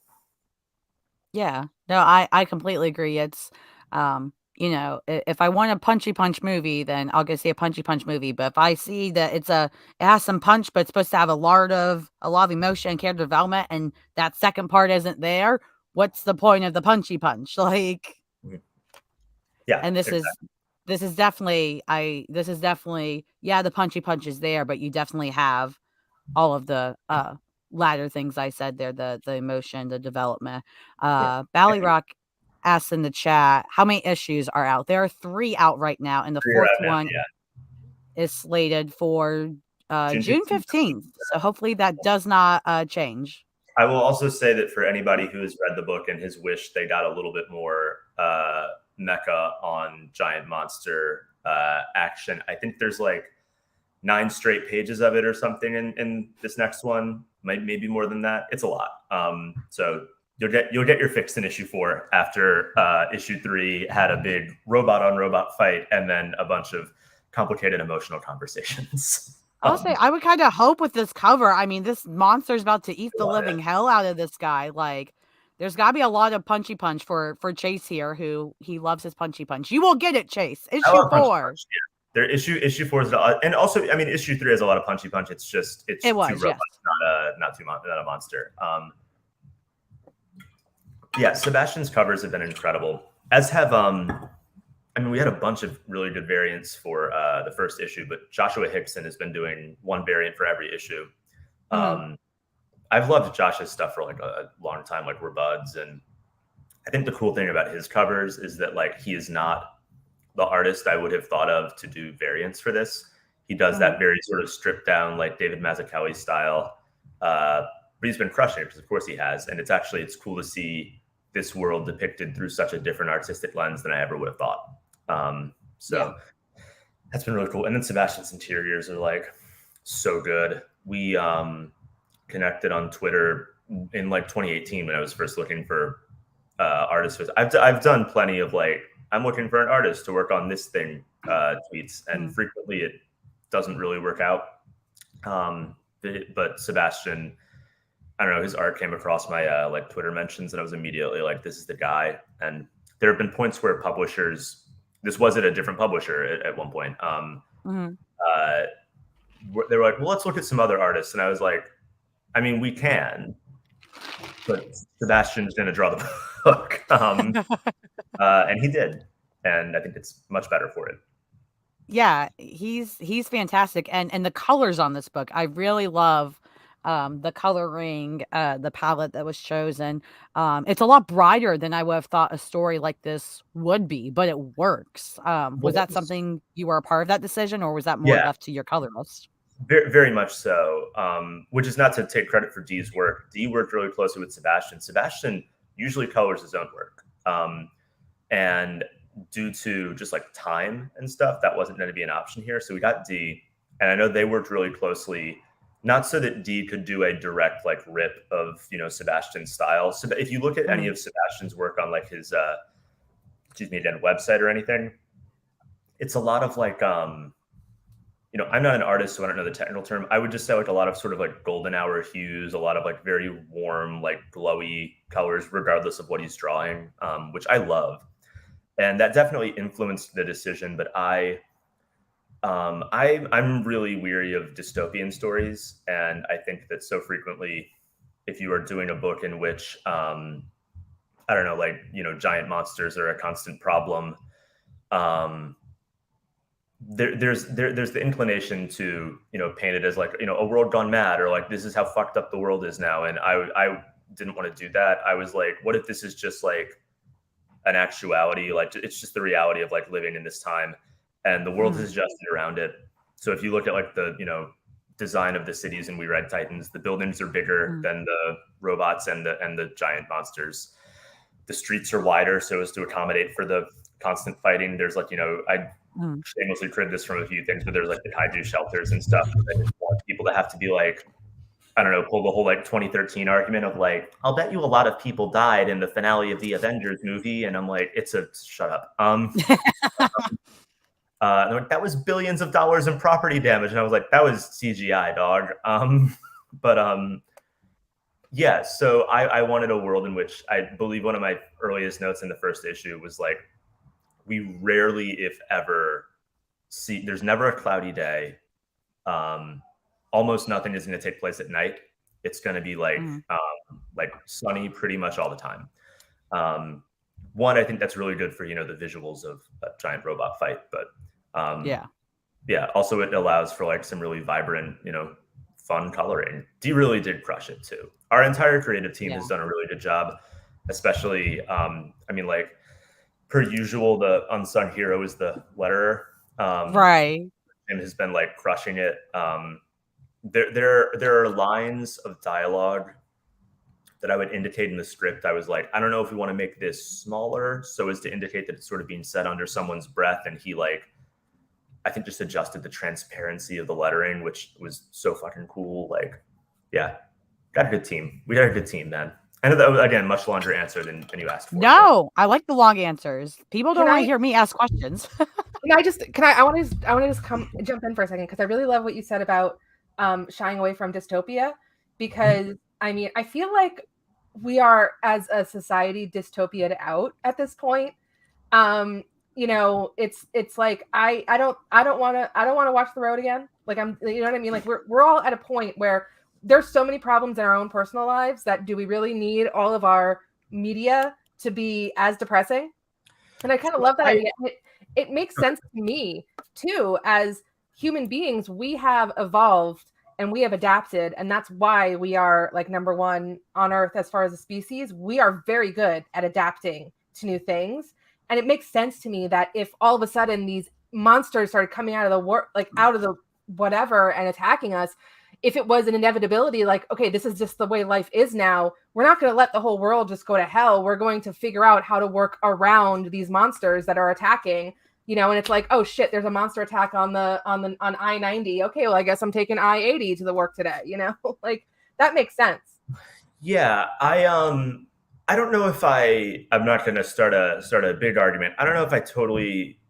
Yeah, no, I completely agree. It's, if I want a punchy punch movie, then I'll go see a punchy punch movie. But if I see that it has some punch, but it's supposed to have a lot of emotion and character development, and that second part isn't there, what's the point of the punchy punch? Like, Yeah. and this is definitely the punchy punch is there, but you definitely have all of the latter things I said there, the emotion, the development. Ballyrock asks in the chat, how many issues are out? There are 3 out right now, and the 4th one is slated for June 15th. So hopefully that does not change. I will also say that for anybody who has read the book and his wish they got a little bit more mecha on giant monster action, I think there's like 9 straight pages of it or something in this next one. Maybe more than that. It's a lot. So you'll get your fix in issue 4 after issue 3 had a big robot on robot fight and then a bunch of complicated emotional conversations. I'll say I would kind of hope with this cover. I mean, this monster's about to eat the living hell out of this guy. Like, there's got to be a lot of punchy punch for Chase here, who he loves his punchy punch. You will get it, Chase. Issue 4. Their issue 4 is, and also, I mean, issue 3 has a lot of punchy punch. It's just two robots, not a monster. Yeah, Sebastian's covers have been incredible. As have I mean, we had a bunch of really good variants for the first issue, but Joshua Hickson has been doing one variant for every issue. I've loved Josh's stuff for like a long time, like we're buds. And I think the cool thing about his covers is that like he is not the artist I would have thought of to do variants for this. He does that very sort of stripped down, like David Mazzucchelli style. But he's been crushing it because of course he has. And it's cool to see this world depicted through such a different artistic lens than I ever would have thought. That's been really cool. And then Sebastian's interiors are like so good. We connected on Twitter in like 2018 when I was first looking for artists. I've done plenty of like, I'm looking for an artist to work on this thing tweets, and frequently it doesn't really work out. But Sebastian, I don't know, his art came across my like Twitter mentions, and I was immediately like, this is the guy. And there have been points where publishers, this was at a different publisher at one point. They were like, well, let's look at some other artists. And I was like, I mean, we can, but Sebastian's going to draw the book. And he did. And I think it's much better for it. Yeah, he's fantastic. And the colors on this book, I really love the coloring, the palette that was chosen. It's a lot brighter than I would have thought a story like this would be, but it works. Was that something you were a part of that decision, or was that more left to your colorist? Very, very much so. Which is not to take credit for Dee's work. Dee worked really closely with Sebastian. Sebastian usually colors his own work. And due to just like time and stuff, that wasn't going to be an option here. So we got Dee, and I know they worked really closely, not so that Dee could do a direct like rip of, you know, Sebastian's style. So if you look at any of Sebastian's work on like his, website or anything, it's a lot of like, you know, I'm not an artist, so I don't know the technical term. I would just say like a lot of sort of like golden hour hues, a lot of like very warm, like glowy colors, regardless of what he's drawing, which I love. And that definitely influenced the decision. But I'm really weary of dystopian stories. And I think that so frequently, if you are doing a book in which, I don't know, like, you know, giant monsters are a constant problem, there's the inclination to, you know, paint it as like, you know, a world gone mad, or like, this is how fucked up the world is now. And I didn't want to do that. I was like, what if this is just like an actuality? Like, it's just the reality of like living in this time, and the world has adjusted around it. So if you look at like the, you know, design of the cities in We Ride Titans, the buildings are bigger than the robots and the giant monsters. The streets are wider so as to accommodate for the constant fighting. There's like, you know, I shamelessly cribbed this from a few things, but there's like the kaiju shelters and stuff. I just want people to have to be like, I don't know, pull the whole like 2013 argument of like, I'll bet you a lot of people died in the finale of the Avengers movie. And I'm like, shut up. Like, that was billions of dollars in property damage. And I was like, that was CGI, dog. Yeah, so I wanted a world in which, I believe one of my earliest notes in the first issue was like, we rarely, if ever, see, there's never a cloudy day. Almost nothing is going to take place at night. It's going to be like sunny pretty much all the time. One, I think that's really good for, the visuals of a giant robot fight, but yeah, also it allows for like some really vibrant, fun coloring. Dee really did crush it too. Our entire creative team has done a really good job, especially, like per usual, the unsung hero is the letterer. Right. And has been like crushing it. There are lines of dialogue that I would indicate in the script. I was like, I don't know if we want to make this smaller so as to indicate that it's sort of being said under someone's breath. And he I think just adjusted the transparency of the lettering, which was so fucking cool. Like, yeah, got a good team. We got a good team, man. I know that was, again, much longer answer than you asked for. No, I like the long answers. People don't want to hear me ask questions. I want to just jump in for a second, because I really love what you said about shying away from dystopia, because I feel like we are, as a society, dystopia'd out at this point. It's like I don't want to watch The Road again. Like, you know what I mean? Like, we're all at a point where there's so many problems in our own personal lives that do we really need all of our media to be as depressing? And I kind of love that idea. It makes sense to me too. As human beings, we have evolved and we have adapted, and that's why we are like number one on Earth as far as a species. We are very good at adapting to new things, and it makes sense to me that if all of a sudden these monsters started coming out of the whatever and attacking us, if it was an inevitability, like, okay, this is just the way life is now, we're not going to let the whole world just go to hell. We're going to figure out how to work around these monsters that are attacking. And it's like, oh shit, there's a monster attack on I-90. Okay, well, I guess I'm taking I-80 to the work today. Like, that makes sense. Yeah, I don't know if I'm not going to start a big argument. I don't know if I totally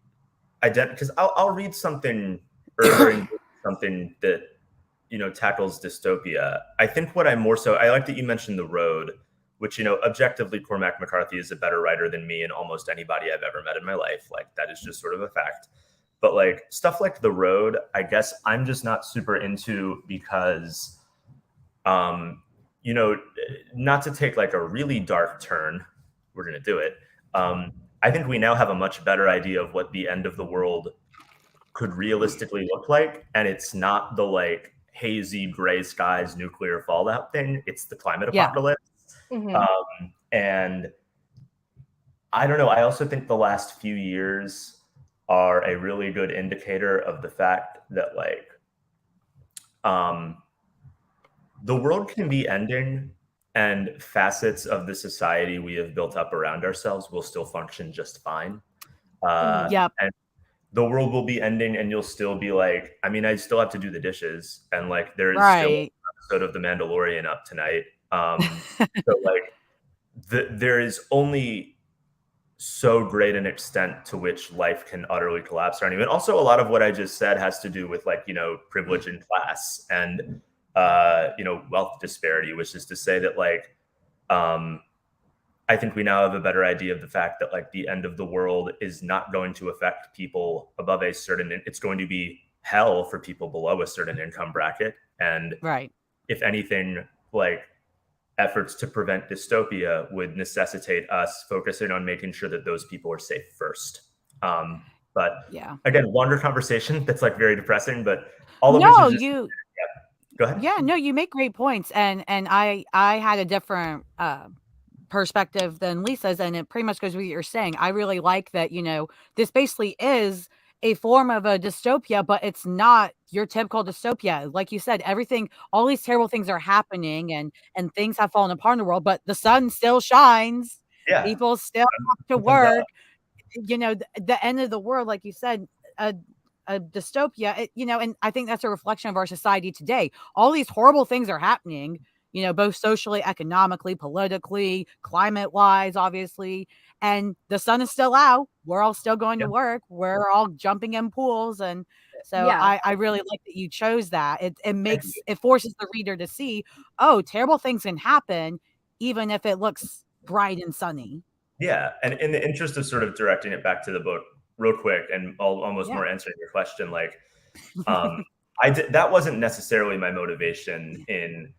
because I'll read something or something that tackles dystopia. I think what I like that you mentioned The Road, which, objectively, Cormac McCarthy is a better writer than me and almost anybody I've ever met in my life. Like, that is just sort of a fact. But like stuff like The Road, I guess I'm just not super into, because, not to take like a really dark turn, we're going to do it. I think we now have a much better idea of what the end of the world could realistically look like. And it's not the like hazy gray skies nuclear fallout thing. It's the climate apocalypse. Mm-hmm. And I don't know. I also think the last few years are a really good indicator of the fact that like the world can be ending, and facets of the society we have built up around ourselves will still function just fine. And the world will be ending, and you'll still be like, I still have to do the dishes, and like there is still an episode of The Mandalorian up tonight. So like there is only so great an extent to which life can utterly collapse around you. And also, a lot of what I just said has to do with like, privilege and class and wealth disparity, which is to say that like I think we now have a better idea of the fact that like the end of the world is not going to affect people above a certain, it's going to be hell for people below a certain income bracket. And if anything, like efforts to prevent dystopia would necessitate us focusing on making sure that those people are safe first. But again, longer conversation that's like very depressing, but all of which is just, go ahead. Yeah, no, you make great points. And I had a different perspective than Lisa's, and it pretty much goes with what you're saying. I really like that, this basically is a form of a dystopia, but it's not your typical dystopia. Like you said, all these terrible things are happening, and things have fallen apart in the world, but the sun still shines. Yeah. People still have to work. The end of the world, like you said, a dystopia, and I think that's a reflection of our society today. All these horrible things are happening, both socially, economically, politically, climate-wise, obviously. And the sun is still out. We're all still going to work. We're all jumping in pools. And so I really like that you chose that. It forces the reader to see, oh, terrible things can happen, even if it looks bright and sunny. Yeah. And in the interest of sort of directing it back to the book real quick, and almost more answering your question, like, that wasn't necessarily my motivation in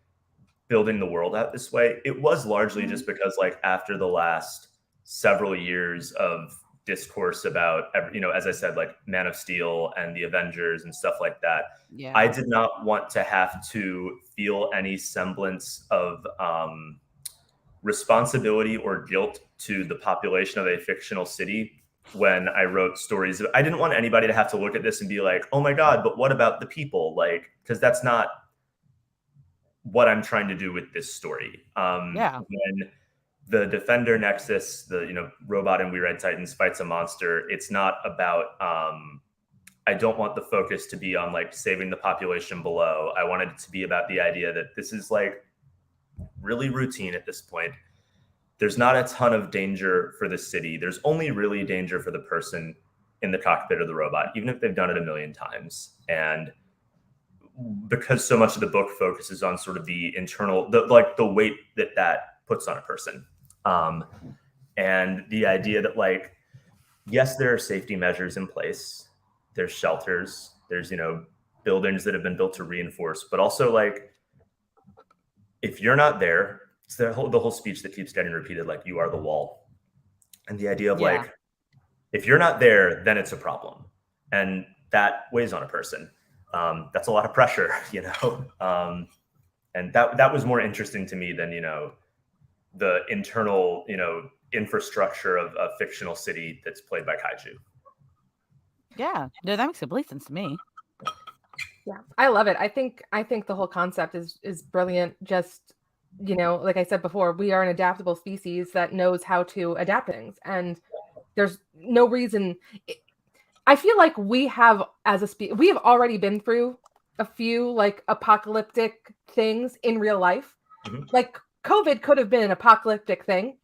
building the world out this way. It was largely just because like after the last several years of discourse about, as I said, like Man of Steel and the Avengers and stuff like that. Yeah. I did not want to have to feel any semblance of responsibility or guilt to the population of a fictional city when I wrote stories. I didn't want anybody to have to look at this and be like, oh my God, but what about the people? Like, because that's not what I'm trying to do with this story. When the Defender Nexus, the robot in We Ride Titans fights a monster, it's not about I don't want the focus to be on like saving the population below. I wanted it to be about the idea that this is like really routine at this point. There's not a ton of danger for the city. There's only really danger for the person in the cockpit of the robot, even if they've done it a million times. And because so much of the book focuses on sort of the internal, the weight that puts on a person. And the idea that like, yes, there are safety measures in place. There's shelters, there's, buildings that have been built to reinforce, but also like, if you're not there, it's the whole speech that keeps getting repeated, like you are the wall. And the idea of like, if you're not there, then it's a problem. And that weighs on a person. That's a lot of pressure, and that was more interesting to me than, the internal, infrastructure of a fictional city that's played by Kaiju. Yeah, no, that makes complete sense to me. Yeah, I love it. I think the whole concept is brilliant. Just, like I said before, we are an adaptable species that knows how to adapt things, and there's no reason. I feel like we have, as a species, we have already been through a few like apocalyptic things in real life. Mm-hmm. Like COVID could have been an apocalyptic thing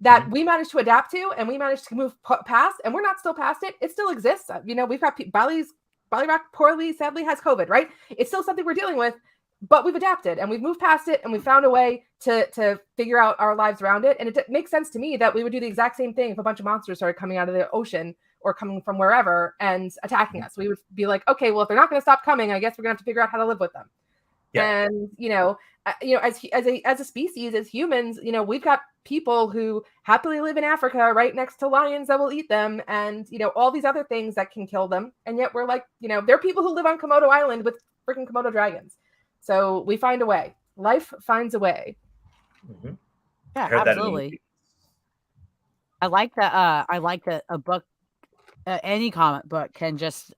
that we managed to adapt to, and we managed to move past, and we're not still past it. It still exists. We've got Bally Rock poorly, sadly, has COVID, right? It's still something we're dealing with, but we've adapted and we've moved past it, and we found a way to figure out our lives around it. And it makes sense to me that we would do the exact same thing if a bunch of monsters started coming out of the ocean or coming from wherever and attacking us. We would be like, okay, well, if they're not going to stop coming, I guess we're going to have to figure out how to live with them. Yeah. And, as a species, as humans, we've got people who happily live in Africa right next to lions that will eat them, and, all these other things that can kill them. And yet we're like, there are people who live on Komodo Island with freaking Komodo dragons. So we find a way. Life finds a way. Mm-hmm. Yeah, absolutely. I like that a book, any comic book can just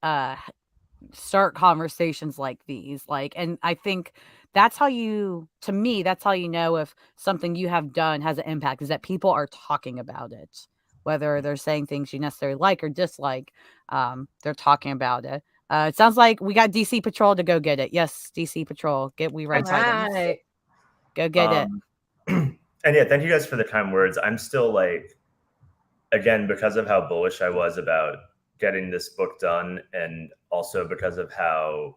start conversations like these. And I think that's how to me, that's how you know if something you have done has an impact, is that people are talking about it. Whether they're saying things you necessarily like or dislike, they're talking about it. It sounds like we got DC Patrol to go get it. Yes, DC Patrol, We Ride Titans. Go get it. And yeah, thank you guys for the kind words. I'm still like, again, because of how bullish I was about getting this book done, and also because of how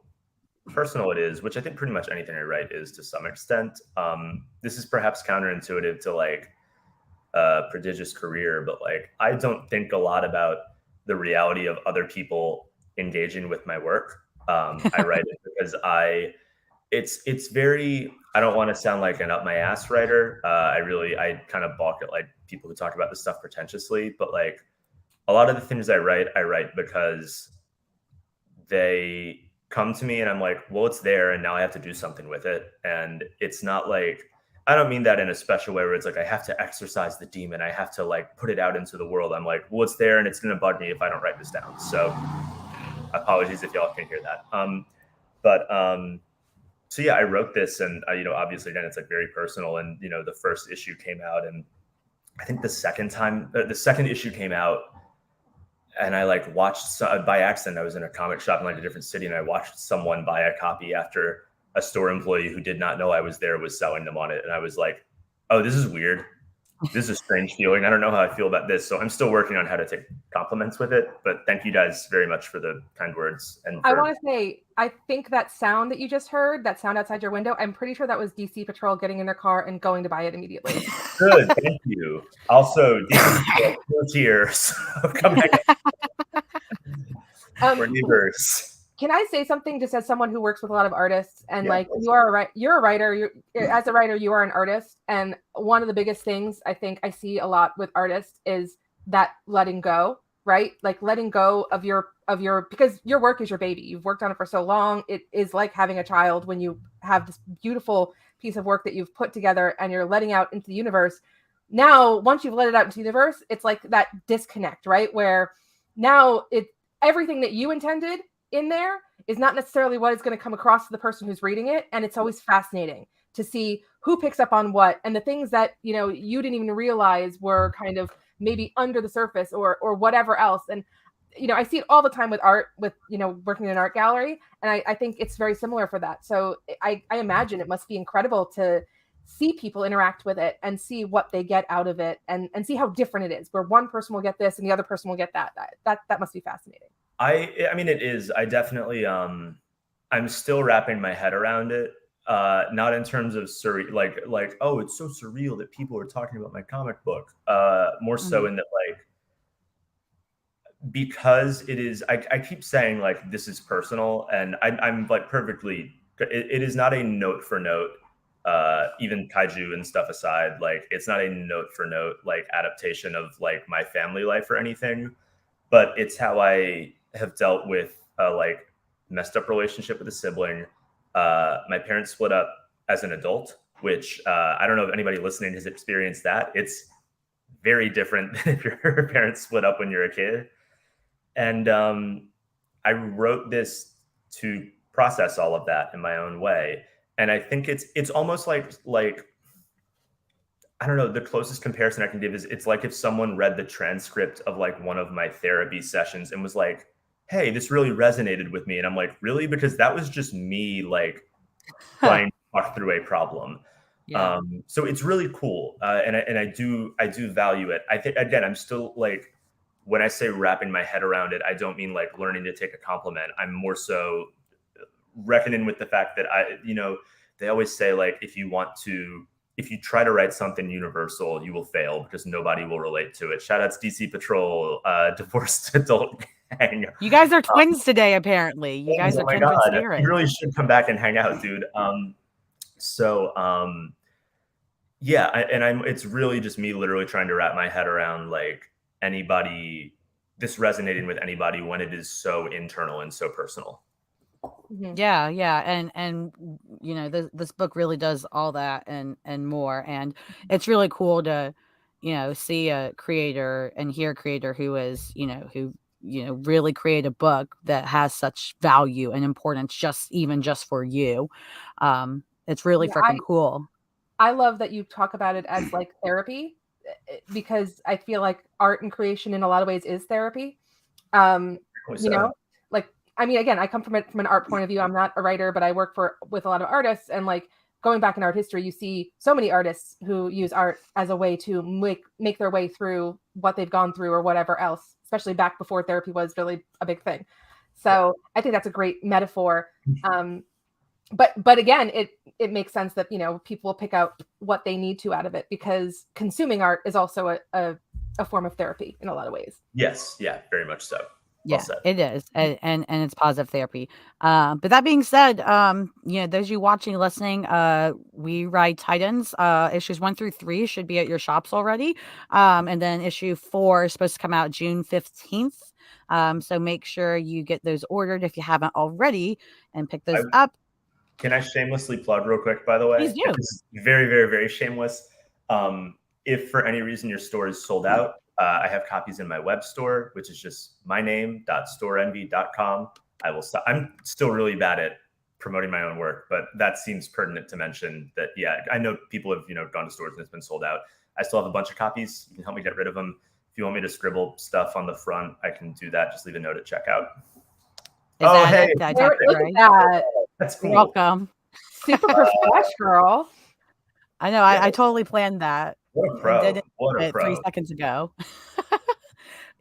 personal it is, which I think pretty much anything I write is to some extent. This is perhaps counterintuitive to like a prodigious career, but like I don't think a lot about the reality of other people engaging with my work. I write it because it's very, I don't want to sound like an up my ass writer. I kind of balk at like people who talk about this stuff pretentiously, but like a lot of the things I write because they come to me and I'm like, well, it's there and now I have to do something with it. And it's not like, I don't mean that in a special way where it's like, I have to exercise the demon. I have to like put it out into the world. I'm like, well, it's there and it's going to bug me if I don't write this down. So apologies if y'all can hear that. So yeah, I wrote this, and obviously again, it's like very personal. And the first issue came out, and I think the second issue came out, and I like watched by accident. I was in a comic shop in like a different city, and I watched someone buy a copy after a store employee who did not know I was there was selling them on it, and I was like, oh, this is weird. This is a strange feeling. I don't know how I feel about this. So I'm still working on how to take compliments with it. But thank you guys very much for the kind words. And I want to say, I think that sound that you just heard, that sound outside your window, I'm pretty sure that was DC Patrol getting in their car and going to buy it immediately. Good. Thank you. Also, DC Patrol here. So come back. Can Can I say something just as someone who works with a lot of artists and Yeah, like please. you're a writer, as a writer, you are an artist. And one of the biggest things I think I see a lot with artists is that letting go, right? Like letting go of your because your work is your baby. You've worked on it for so long. It is like having a child when you have this beautiful piece of work that you've put together and you're letting out into the universe. Now, once you've let it out into the universe, it's like that disconnect, right? Where now everything that you intended in there is not necessarily what is going to come across to the person who's reading it. And it's always fascinating to see who picks up on what and the things that, you didn't even realize were kind of maybe under the surface or whatever else. And, I see it all the time with art, with, working in an art gallery. And I think it's very similar for that. So I imagine it must be incredible to see people interact with it and see what they get out of it and see how different it is, where one person will get this and the other person will get that. That must be fascinating. I mean, it is. I definitely, I'm still wrapping my head around it. Not in terms of like, oh, it's so surreal that people are talking about my comic book. More so in that, like, because it is, I keep saying like, this is personal, and I'm like perfectly, it is not a note for note, even Kaiju and stuff aside, like, it's not a note for note, like, adaptation of like my family life or anything, but it's how I have dealt with like messed up relationship with a sibling. My parents split up as an adult, which I don't know if anybody listening has experienced that. It's very different than if your parents split up when you're a kid. And I wrote this to process all of that in my own way. And I think it's almost like I don't know, the closest comparison I can give is it's like if someone read the transcript of like one of my therapy sessions and was like, hey, this really resonated with me. And I'm like, really? Because that was just me like trying to talk through a problem. Yeah. So it's really cool. And I do value it. I think, again, I'm still like, when I say wrapping my head around it, I don't mean like learning to take a compliment. I'm more so reckoning with the fact that they always say like, if you try to write something universal, you will fail because nobody will relate to it. Shout outs DC Patrol, Divorced Adult Gang. You guys are twins today, apparently. You guys are kindred spirits. You really should come back and hang out, dude. Yeah, it's really just me literally trying to wrap my head around like this resonating with anybody when it is so internal and so personal. Yeah. And this book really does all that and more. And it's really cool to, see a creator and hear a creator who is, who really create a book that has such value and importance just for you. It's really freaking cool. I love that you talk about it as like therapy, because I feel like art and creation in a lot of ways is therapy. Like, I mean, again, I come from an art point of view. I'm not a writer, but I work with a lot of artists, and like going back in art history, you see so many artists who use art as a way to make their way through what they've gone through or whatever else, especially back before therapy was really a big thing. So I think that's a great metaphor. But again, it makes sense that, people will pick out what they need to out of it, because consuming art is also a form of therapy in a lot of ways. Yes. Yeah, very much so. Yeah, it is. And it's positive therapy. But that being said, those of you watching, listening, we write Titans, issues 1 through 3 should be at your shops already. And then issue 4 is supposed to come out June 15th. So make sure you get those ordered if you haven't already and pick those up. Can I shamelessly plug real quick, by the way? Please do. This is very, very, very shameless. If for any reason your store is sold out, I have copies in my web store, which is just my name.storeenvy.com. I'm still really bad at promoting my own work, but that seems pertinent to mention that, yeah, I know people have, gone to stores and it's been sold out. I still have a bunch of copies. You can help me get rid of them. If you want me to scribble stuff on the front, I can do that. Just leave a note at checkout. Hey. Look at that. That's cool. Welcome. Super professional, girl. I know. I totally planned that. What a pro. What a pro. 3 seconds ago.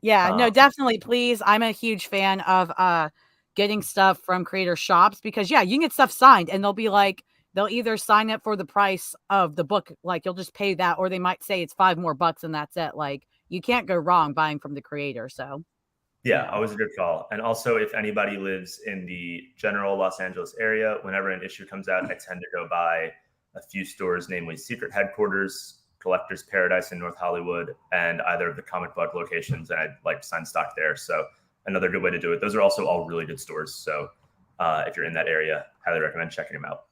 Yeah, no, definitely. Please. I'm a huge fan of getting stuff from creator shops, because you can get stuff signed and they'll either sign it for the price of the book. Like, you'll just pay that, or they might say it's $5 more and that's it. Like, you can't go wrong buying from the creator. So Yeah, always a good call. And also, if anybody lives in the general Los Angeles area, whenever an issue comes out, I tend to go by a few stores, namely Secret Headquarters, Collector's Paradise in North Hollywood, and either of the comic book locations, and I like to sign stock there. So another good way to do it. Those are also all really good stores. So if you're in that area, highly recommend checking them out.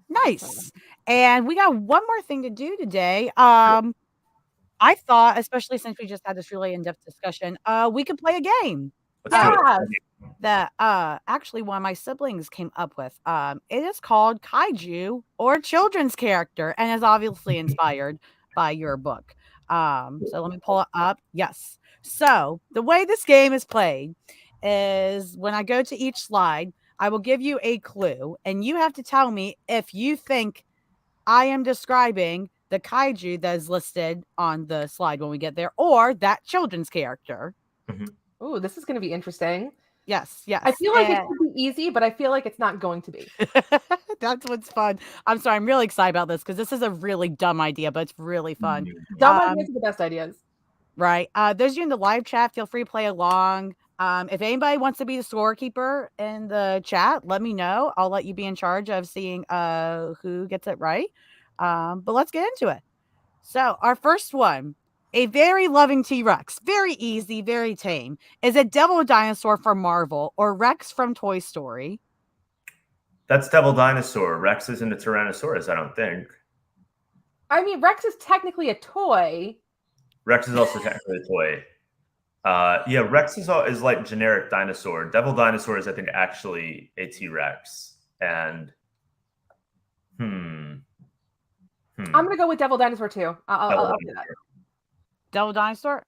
Nice. And we got one more thing to do today. I thought, especially since we just had this really in-depth discussion, we could play a game. Let's do Yes. it. That actually one of my siblings came up with. It is called Kaiju, or children's character, and is obviously inspired by your book. So let me pull it up. Yes. So the way this game is played is when I go to each slide, I will give you a clue, and you have to tell me if you think I am describing the kaiju that is listed on the slide when we get there, or that children's character. Ooh, this is going to be interesting. Yes, yes. I feel like it could be easy, but I feel like it's not going to be. That's what's fun. I'm sorry, I'm really excited about this because this is a really dumb idea, but it's really fun. Dumb ideas are the best ideas. Right. Those of you in the live chat, feel free to play along. If anybody wants to be the scorekeeper in the chat, let me know. I'll let you be in charge of seeing who gets it right. But let's get into it. So our first one, a very loving T-Rex, very easy, very tame. Is it Devil Dinosaur from Marvel or Rex from Toy Story? That's Devil Dinosaur. Rex isn't a Tyrannosaurus, I don't think. I mean, Rex is technically a toy. Rex is also technically a toy. Yeah, Rex is like generic dinosaur. Devil Dinosaur is, I think, actually a T-Rex. And I'm gonna go with Devil Dinosaur too. I'll do that. Devil Dinosaur?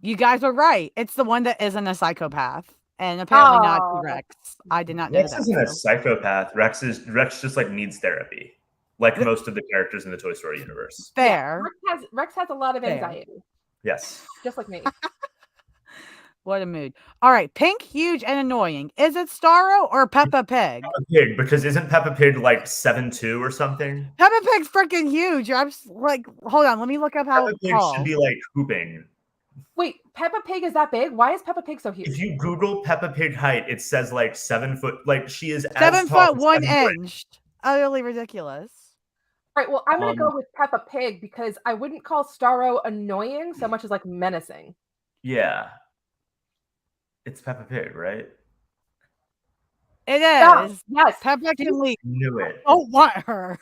You guys are right. It's the one that isn't a psychopath. And apparently not T-Rex. I did not know Rex that. isn't a psychopath. Rex just like needs therapy. Like most of the characters in the Toy Story universe. Fair. Yeah, Rex has a lot of anxiety. Yes. Just like me. What a mood. All right. Pink, huge, and annoying. Is it Starro or Peppa Pig? Peppa Pig, because isn't Peppa Pig like 7'2" or something? Peppa Pig's freaking huge. I'm just like, hold on. Let me look up how Peppa Pig tall. should be like hooping. Wait, Peppa Pig is that big? Why is Peppa Pig so huge? If you Google Peppa Pig height, it says like 7 foot. Like she is 7 tall foot as 1 7 foot. inch. Utterly ridiculous. All right, well, I'm going to go with Peppa Pig because I wouldn't call Starro annoying so much as like menacing. Yeah. It's Peppa Pig, right? It is. Yeah, yes. Peppa can leave. Knew it. Don't want her.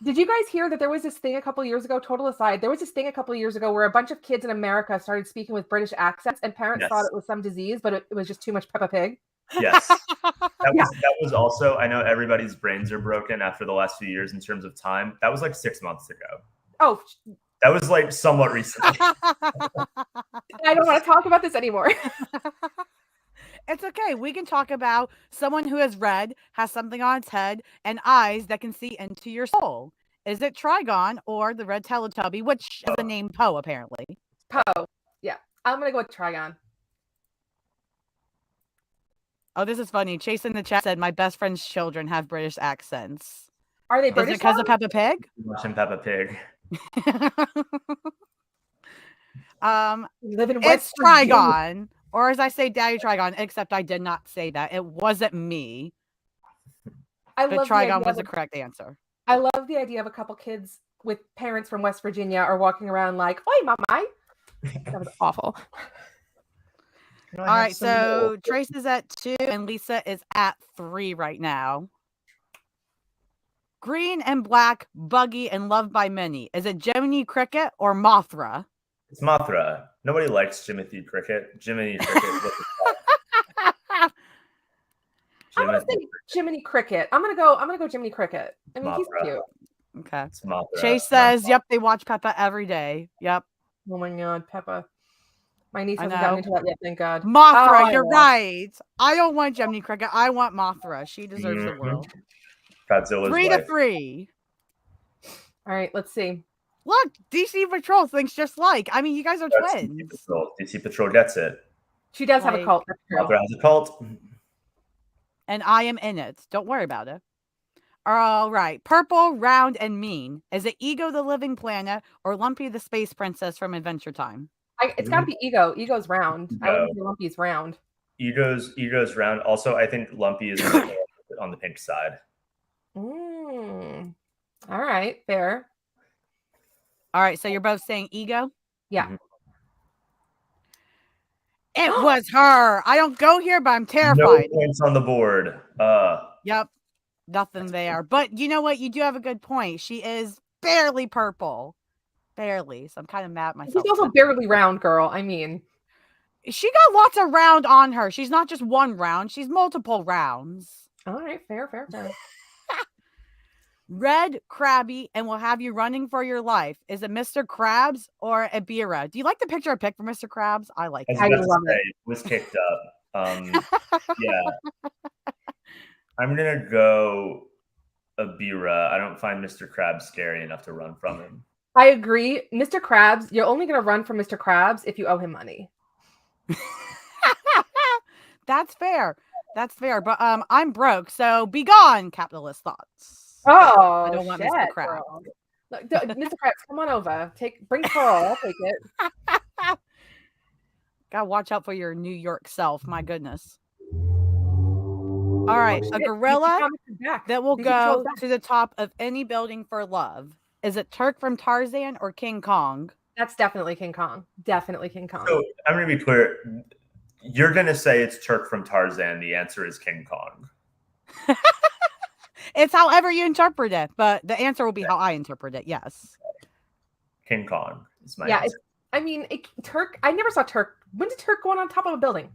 Did you guys hear that there was this thing a couple years ago? Total aside, there was this thing a couple years ago where a bunch of kids in America started speaking with British accents, and parents thought it was some disease, but it was just too much Peppa Pig. Yes. That was also, I know everybody's brains are broken after the last few years in terms of time. That was like 6 months ago. Oh, that was like somewhat recently. I don't want to talk about this anymore. It's okay. We can talk about someone who is red, has something on its head, and eyes that can see into your soul. Is it Trigon or the red Teletubby, which is the name Poe, apparently? Poe. Yeah. I'm going to go with Trigon. Oh, this is funny. Chase in the chat said, my best friend's children have British accents. Are they British? Is it because of Peppa Pig? Watching Peppa Pig. It's Trigon. Or as I say, Daddy Trigon, except I did not say that. It wasn't me. But Trigon was the correct answer. I love the idea of a couple kids with parents from West Virginia are walking around like, oi, mama. That was awful. All right, so Trace is at 2 and Lisa is at 3 right now. Green and black, buggy, and loved by many. Is it Jiminy Cricket or Mothra? It's Mothra. Nobody likes Jimothy Cricket. Jiminy Cricket. I'm gonna say Jiminy Cricket. I'm gonna go Jiminy Cricket. I mean, he's cute. Okay. It's Mothra. Chase says, yep, they watch Peppa every day. Yep. Oh my god, Peppa. My niece hasn't gotten into that yet, thank God. Mothra, you're right. I don't want Jiminy Cricket. I want Mothra. She deserves the world. Godzilla's 3-3. All right, let's see. Look, DC Patrol thinks just like. I mean, you guys are twins. DC Patrol gets it. She does have a cult. Mothra has a cult. And I am in it. Don't worry about it. All right. Purple, round, and mean. Is it Ego the Living Planet or Lumpy the Space Princess from Adventure Time? It's got to be Ego. Ego's round. I wouldn't say Lumpy's round. Ego's round. Also, I think Lumpy is on the pink side. All right, fair. All right, so you're both saying Ego? Yeah. Mhm. It was her. I don't go here, but I'm terrified. No points on the board. Yep. Nothing there. But you know what? You do have a good point. She is barely purple. Barely. So I'm kind of mad at myself. She's also barely round, girl. I mean, she got lots of round on her. She's not just one round. She's multiple rounds. all right, fair. Red, crabby, and will have you running for your life. Is it Mr. Krabs or a Bira? Do you like the picture I picked for Mr. Krabs? I like it. I love it. It was kicked up. Yeah. I'm gonna go a Bira. I don't find Mr. Krabs scary enough to run from him. I agree. Mr. Krabs, you're only going to run from Mr. Krabs if you owe him money. That's fair. That's fair. But I'm broke, so be gone, capitalist thoughts. Oh, I don't want shit, Mr. Krabs. girl. Look, Mr. Krabs, come on over. Bring Pearl. I'll take it. Gotta watch out for your New York self. My goodness. All right, a gorilla that will go to the top of any building for love. Is it Turk from Tarzan or King Kong? That's definitely King Kong. Definitely King Kong. So I'm gonna be clear. You're gonna say it's Turk from Tarzan. The answer is King Kong. It's however you interpret it, but the answer will be how I interpret it. Yes. King Kong is my yeah. answer. Turk. I never saw Turk. When did Turk go on top of a building?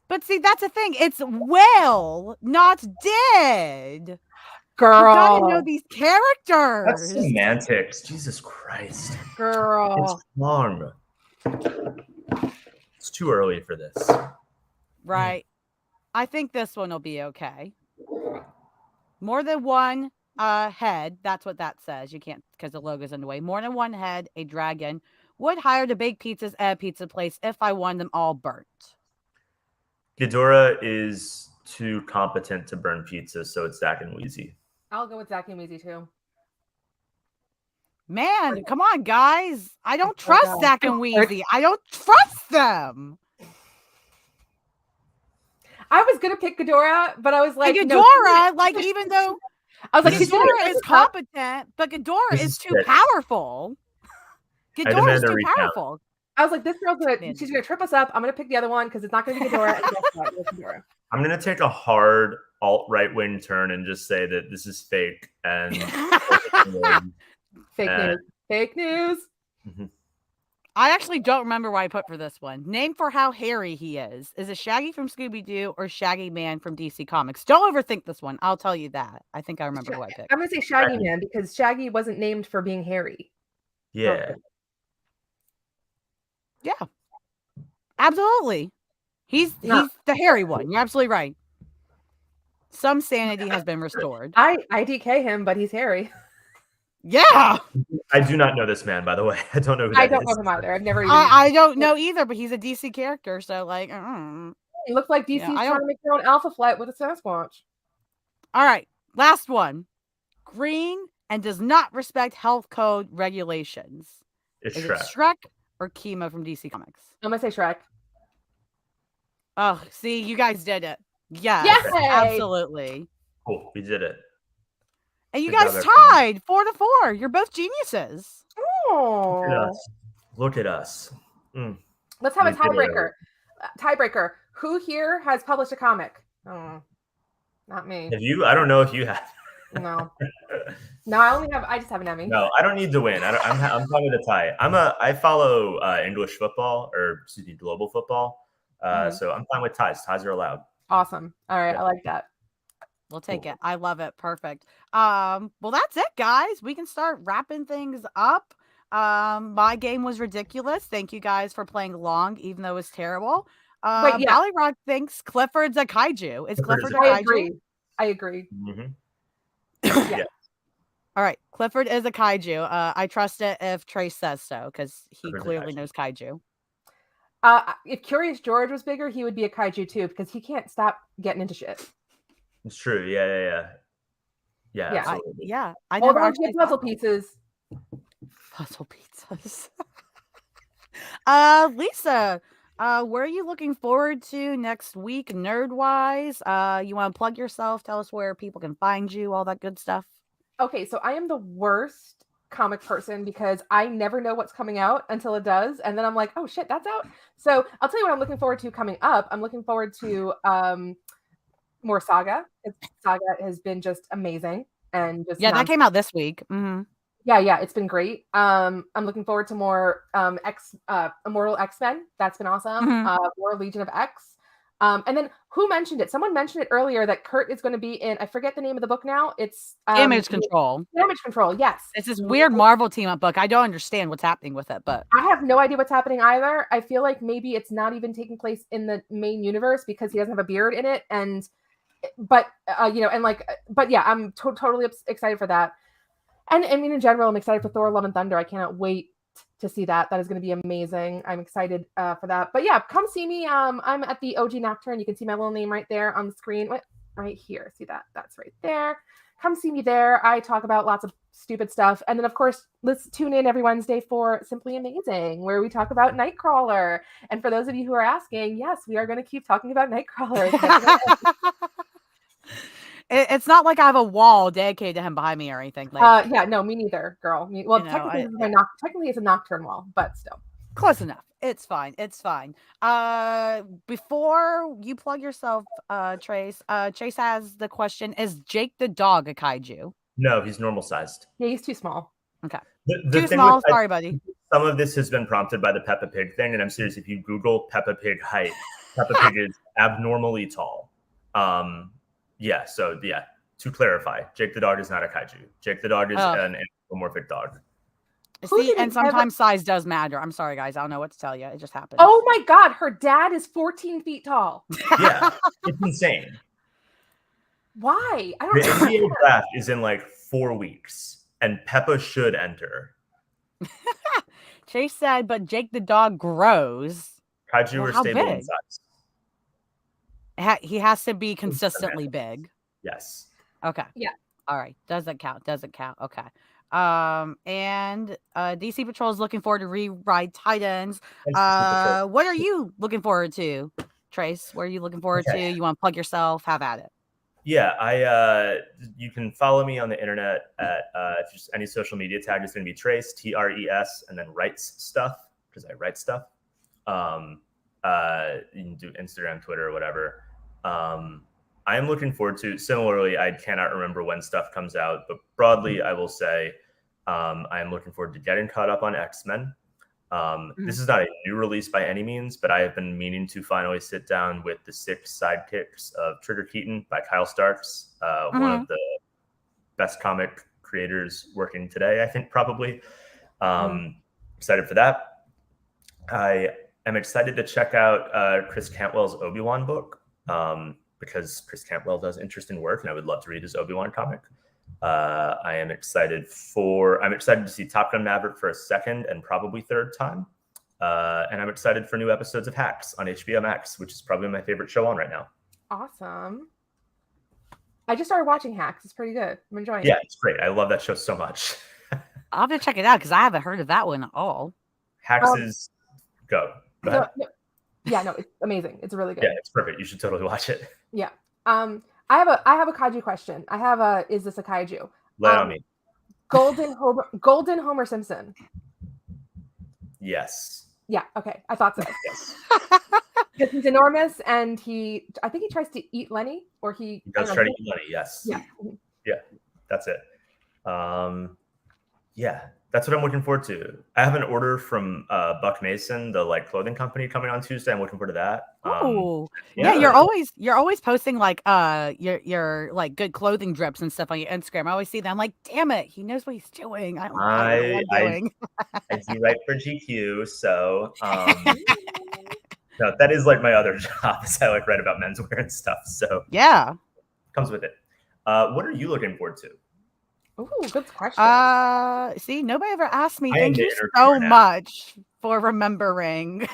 But see, that's the thing. It's well, not dead. Girl. You gotta know these characters. That's semantics. Jesus Christ. Girl. It's long. It's too early for this. Right. I think this one will be okay. More than one head. That's what that says. You can't, because the logo's in the way. More than one head, a dragon would hire to bake pizzas at a pizza place if I wanted them all burnt. Ghidorah is too competent to burn pizza, so it's Zach and Wheezy. I'll go with Zach and Wheezy too. Man, come on, guys. I don't trust Zach and Wheezy. I don't trust them. I was gonna pick Ghidorah, but I was like, Ghidorah, like even though I was like, Ghidorah is competent, but Ghidorah is too powerful. Ghidorah is too powerful. I was like, this girl's she's gonna trip us up. I'm gonna pick the other one because it's not gonna be Ghidorah. Ghidorah. I'm gonna take a hard alt-right wing turn and just say that this is fake and fake news. Fake news. Mm-hmm. I actually don't remember what I put for this one. Name for how hairy he is. Is it Shaggy from Scooby-Doo or Shaggy Man from DC Comics? Don't overthink this one. I'll tell you that. I think I remember what I picked. I'm going to say Shaggy Man because Shaggy wasn't named for being hairy. Yeah. Yeah. Absolutely. He's the hairy one. You're absolutely right. Some sanity has been restored. I DK him, but he's hairy. Yeah. I do not know this man, by the way. I don't know who that I don't is. know him either. I've never even... I don't know either, but he's a DC character, so like He looks like DC's trying to make their own Alpha Flight with a Sasquatch. All right. Last one. Green and does not respect health code regulations. It's Is Shrek. it Shrek or Chemo from DC Comics? I'm gonna say Shrek. Oh, see, you guys did it. Yes, absolutely. Cool, we did it. And you guys tied 4-4. You're both geniuses. Oh, look at us. Mm. Let's have a tiebreaker. Tiebreaker. Who here has published a comic? Oh, not me. Have you? I don't know if you have. No. No, I just have an Emmy. No, I don't need to win. I'm fine with a tie. I follow English football, or excuse me, global football. So I'm fine with ties. Ties are allowed. Awesome. All right, I like that. We'll take it. I love it. Perfect. Well, that's it, guys. We can start wrapping things up. My game was ridiculous. Thank you guys for playing along, even though it was terrible. Wait, yeah. Ballyrock thinks Clifford's a kaiju. Is Clifford a kaiju? I agree. Mm-hmm. Yeah. All right. Clifford is a kaiju. I trust it if Trace says so, because he clearly knows kaiju. If Curious George was bigger, he would be a kaiju too, because he can't stop getting into shit. It's true. Yeah. Absolutely. I all never those actually puzzle pieces. Puzzle pizzas. Lisa, where are you looking forward to next week, nerd-wise? You want to plug yourself? Tell us where people can find you, all that good stuff. Okay, so I am the worst comic person because I never know what's coming out until it does, and then I'm like, oh shit, that's out. So I'll tell you what I'm looking forward to coming up. I'm looking forward to more Saga. Saga has been just amazing and just Yeah, that came out this week. yeah, it's been great. I'm looking forward to more Immortal X-Men. That's been awesome. More Legion of X. And then who mentioned it? Someone mentioned it earlier that Kurt is going to be in. I forget the name of the book now. It's Damage Control. Damage Control. Yes, it's this weird Marvel team up book. I don't understand what's happening with it, but I have no idea what's happening either. I feel like maybe it's not even taking place in the main universe because he doesn't have a beard in it. But yeah, I'm totally excited for that. And I mean, in general, I'm excited for Thor: Love and Thunder. I cannot wait to see that. That is going to be amazing. I'm excited for that. But yeah, come see me. I'm at the OG Nocturne. You can see my little name right there on the screen. Right here. See that? That's right there. Come see me there. I talk about lots of stupid stuff. And then, of course, let's tune in every Wednesday for Simply Amazing, where we talk about Nightcrawler. And for those of you who are asking, yes, we are going to keep talking about Nightcrawler. It's not like I have a wall dedicated to him behind me or anything. Like, yeah, no, me neither, girl. Technically, it's a Nocturne wall, but still. Close enough. It's fine. It's fine. Before you plug yourself, Trace, Chase has the question: is Jake the dog a kaiju? No, he's normal sized. Yeah, he's too small. Okay. Too small. Sorry, buddy. Some of this has been prompted by the Peppa Pig thing, and I'm serious. If you Google Peppa Pig height, Peppa Pig is abnormally tall. Yeah, so yeah, to clarify, Jake the dog is not a kaiju. Jake the dog is an anthropomorphic dog. See, and sometimes size does matter. I'm sorry, guys. I don't know what to tell you. It just happens. Oh my God, her dad is 14 feet tall. Yeah, it's insane. Why? I don't know. The NBA draft is in like 4 weeks, and Peppa should enter. Chase said, but Jake the dog grows. Kaiju are stable in size. He has to be consistently big. Yes. Okay. Yeah. All right. Doesn't count. Okay. And DC Patrol is looking forward to Rewrite Titans. What are you looking forward to, Trace? What are you looking forward to? You want to plug yourself? Have at it. Yeah, you can follow me on the internet at just any social media tag is going to be Trace, TRES, and then writes stuff because I write stuff. You can do Instagram, Twitter, or whatever. I am looking forward to, similarly, I cannot remember when stuff comes out, but broadly, I will say I am looking forward to getting caught up on X-Men. This is not a new release by any means, but I have been meaning to finally sit down with the 6 sidekicks of Trigger Keaton by Kyle Starks, one of the best comic creators working today, I think, probably. Excited for that. I am excited to check out Chris Cantwell's Obi-Wan book because Chris Cantwell does interesting work, and I would love to read his Obi-Wan comic. I'm excited to see Top Gun Maverick for a second and probably third time. And I'm excited for new episodes of Hacks on HBO Max, which is probably my favorite show on right now. Awesome. I just started watching Hacks. It's pretty good. I'm enjoying it. Yeah, it's great. I love that show so much. I'll have to check it out because I haven't heard of that one at all. Hacks is go. No, it's amazing. It's really good. Yeah, it's perfect. You should totally watch it. Yeah. I have a kaiju question. Is this a kaiju? Lay on me. Golden Homer Simpson. Yes. Yeah. Okay. I thought so. Yes. Because he's enormous, and I think he tries to eat Lenny, or he does try to eat Lenny. Yes. Yeah. Yeah. That's it. Yeah. That's what I'm looking forward to. I have an order from Buck Mason, the clothing company, coming on Tuesday. I'm looking forward to that. Oh, yeah. You're always posting your good clothing drips and stuff on your Instagram. I always see that. I'm like, damn it, he knows what he's doing. I don't know what I'm doing. I do write for GQ, so no, that is my other job. Is I write about menswear and stuff. So yeah, comes with it. What are you looking forward to? Oh, good question. See, nobody ever asked me. Thank you so much for remembering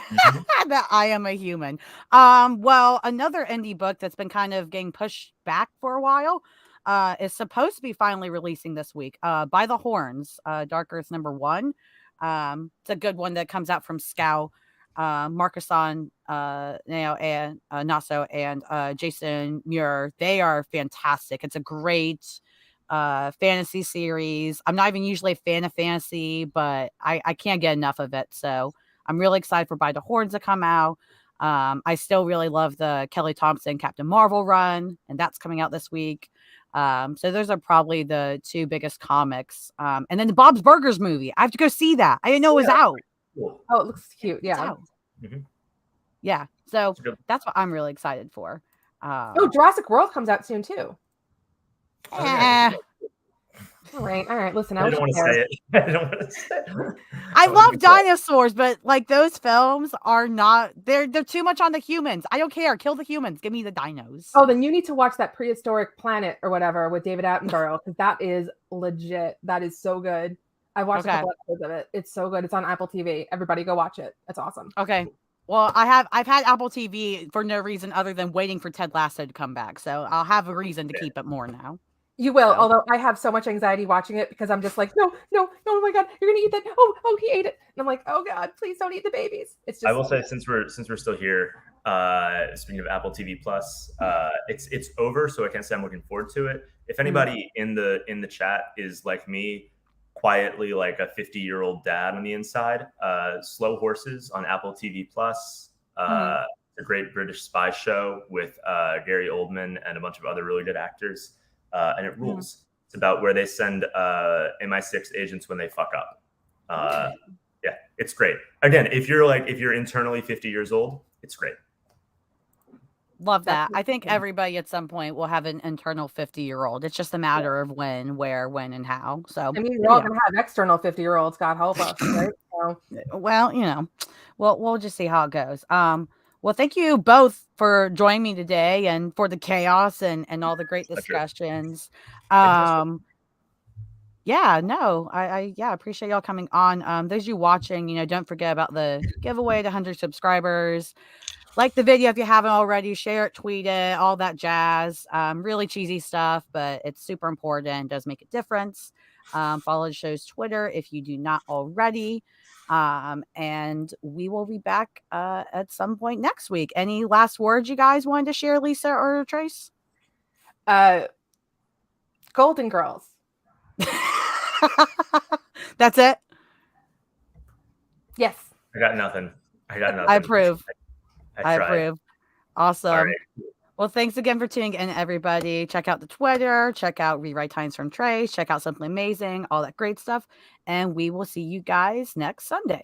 that I am a human. Well, another indie book that's been kind of getting pushed back for a while is supposed to be finally releasing this week. By the Horns, Dark Earth #1. It's a good one that comes out from Scow. Marcus and Naso and Jason Muir. They are fantastic. It's a great fantasy series. I'm not even usually a fan of fantasy, but I can't get enough of it. So I'm really excited for By the Horns to come out. I still really love the Kelly Thompson Captain Marvel run, and that's coming out this week. So those are probably the two biggest comics. And then the Bob's Burgers movie. I have to go see that. I didn't know it was out. Cool. Oh, it looks cute. It's Yeah. out. Mhm. Yeah. So It's a good- that's what I'm really excited for. Oh, Jurassic World comes out soon too. eh. All right. Listen, I don't want to say it. I don't want to say it. I That would love be cool. dinosaurs, but like those films are not. They're too much on the humans. I don't care. Kill the humans. Give me the dinos. Oh, then you need to watch that Prehistoric Planet or whatever with David Attenborough because that is legit. That is so good. I watched a couple episodes of it. It's so good. It's on Apple TV. Everybody go watch it. It's awesome. Okay. Well, I've had Apple TV for no reason other than waiting for Ted Lasso to come back. So I'll have a reason to keep it more now. You will, So. although I have so much anxiety watching it because I'm just like, no, oh my god, you're gonna eat that. Oh, he ate it. And I'm like, oh god, please don't eat the babies. It's just I will say since we're still here, speaking of Apple TV Plus, it's over, so I can't say I'm looking forward to it. If anybody in the chat is like me, quietly like a 50-year-old dad on the inside, Slow Horses on Apple TV Plus. It's a great British spy show with Gary Oldman and a bunch of other really good actors. And it rules. It's about where they send MI6 agents when they fuck up. Yeah, it's great. Again, if you're internally 50 years old, it's great. Love that. I think everybody at some point will have an internal 50-year-old. It's just a matter of when, where, when, and how. So I mean, we're all gonna have external 50-year-olds. God help us, right? So. Well, we'll just see how it goes. Well, thank you both for joining me today and for the chaos and all the great discussions. I appreciate y'all coming on. Those of you watching, don't forget about the giveaway to 100 subscribers. Like the video if you haven't already, share it, tweet it, all that jazz. Really cheesy stuff, but it's super important. It does make a difference. Follow the show's Twitter if you do not already. And we will be back at some point next week. Any last words you guys wanted to share, Lisa or Trace? Golden Girls. That's it? Yes. I got nothing. I approve. I approve. Awesome. All right. Well, thanks again for tuning in, everybody. Check out the Twitter. Check out Rewrite Times from Trace. Check out Simply Amazing. All that great stuff. And we will see you guys next Sunday.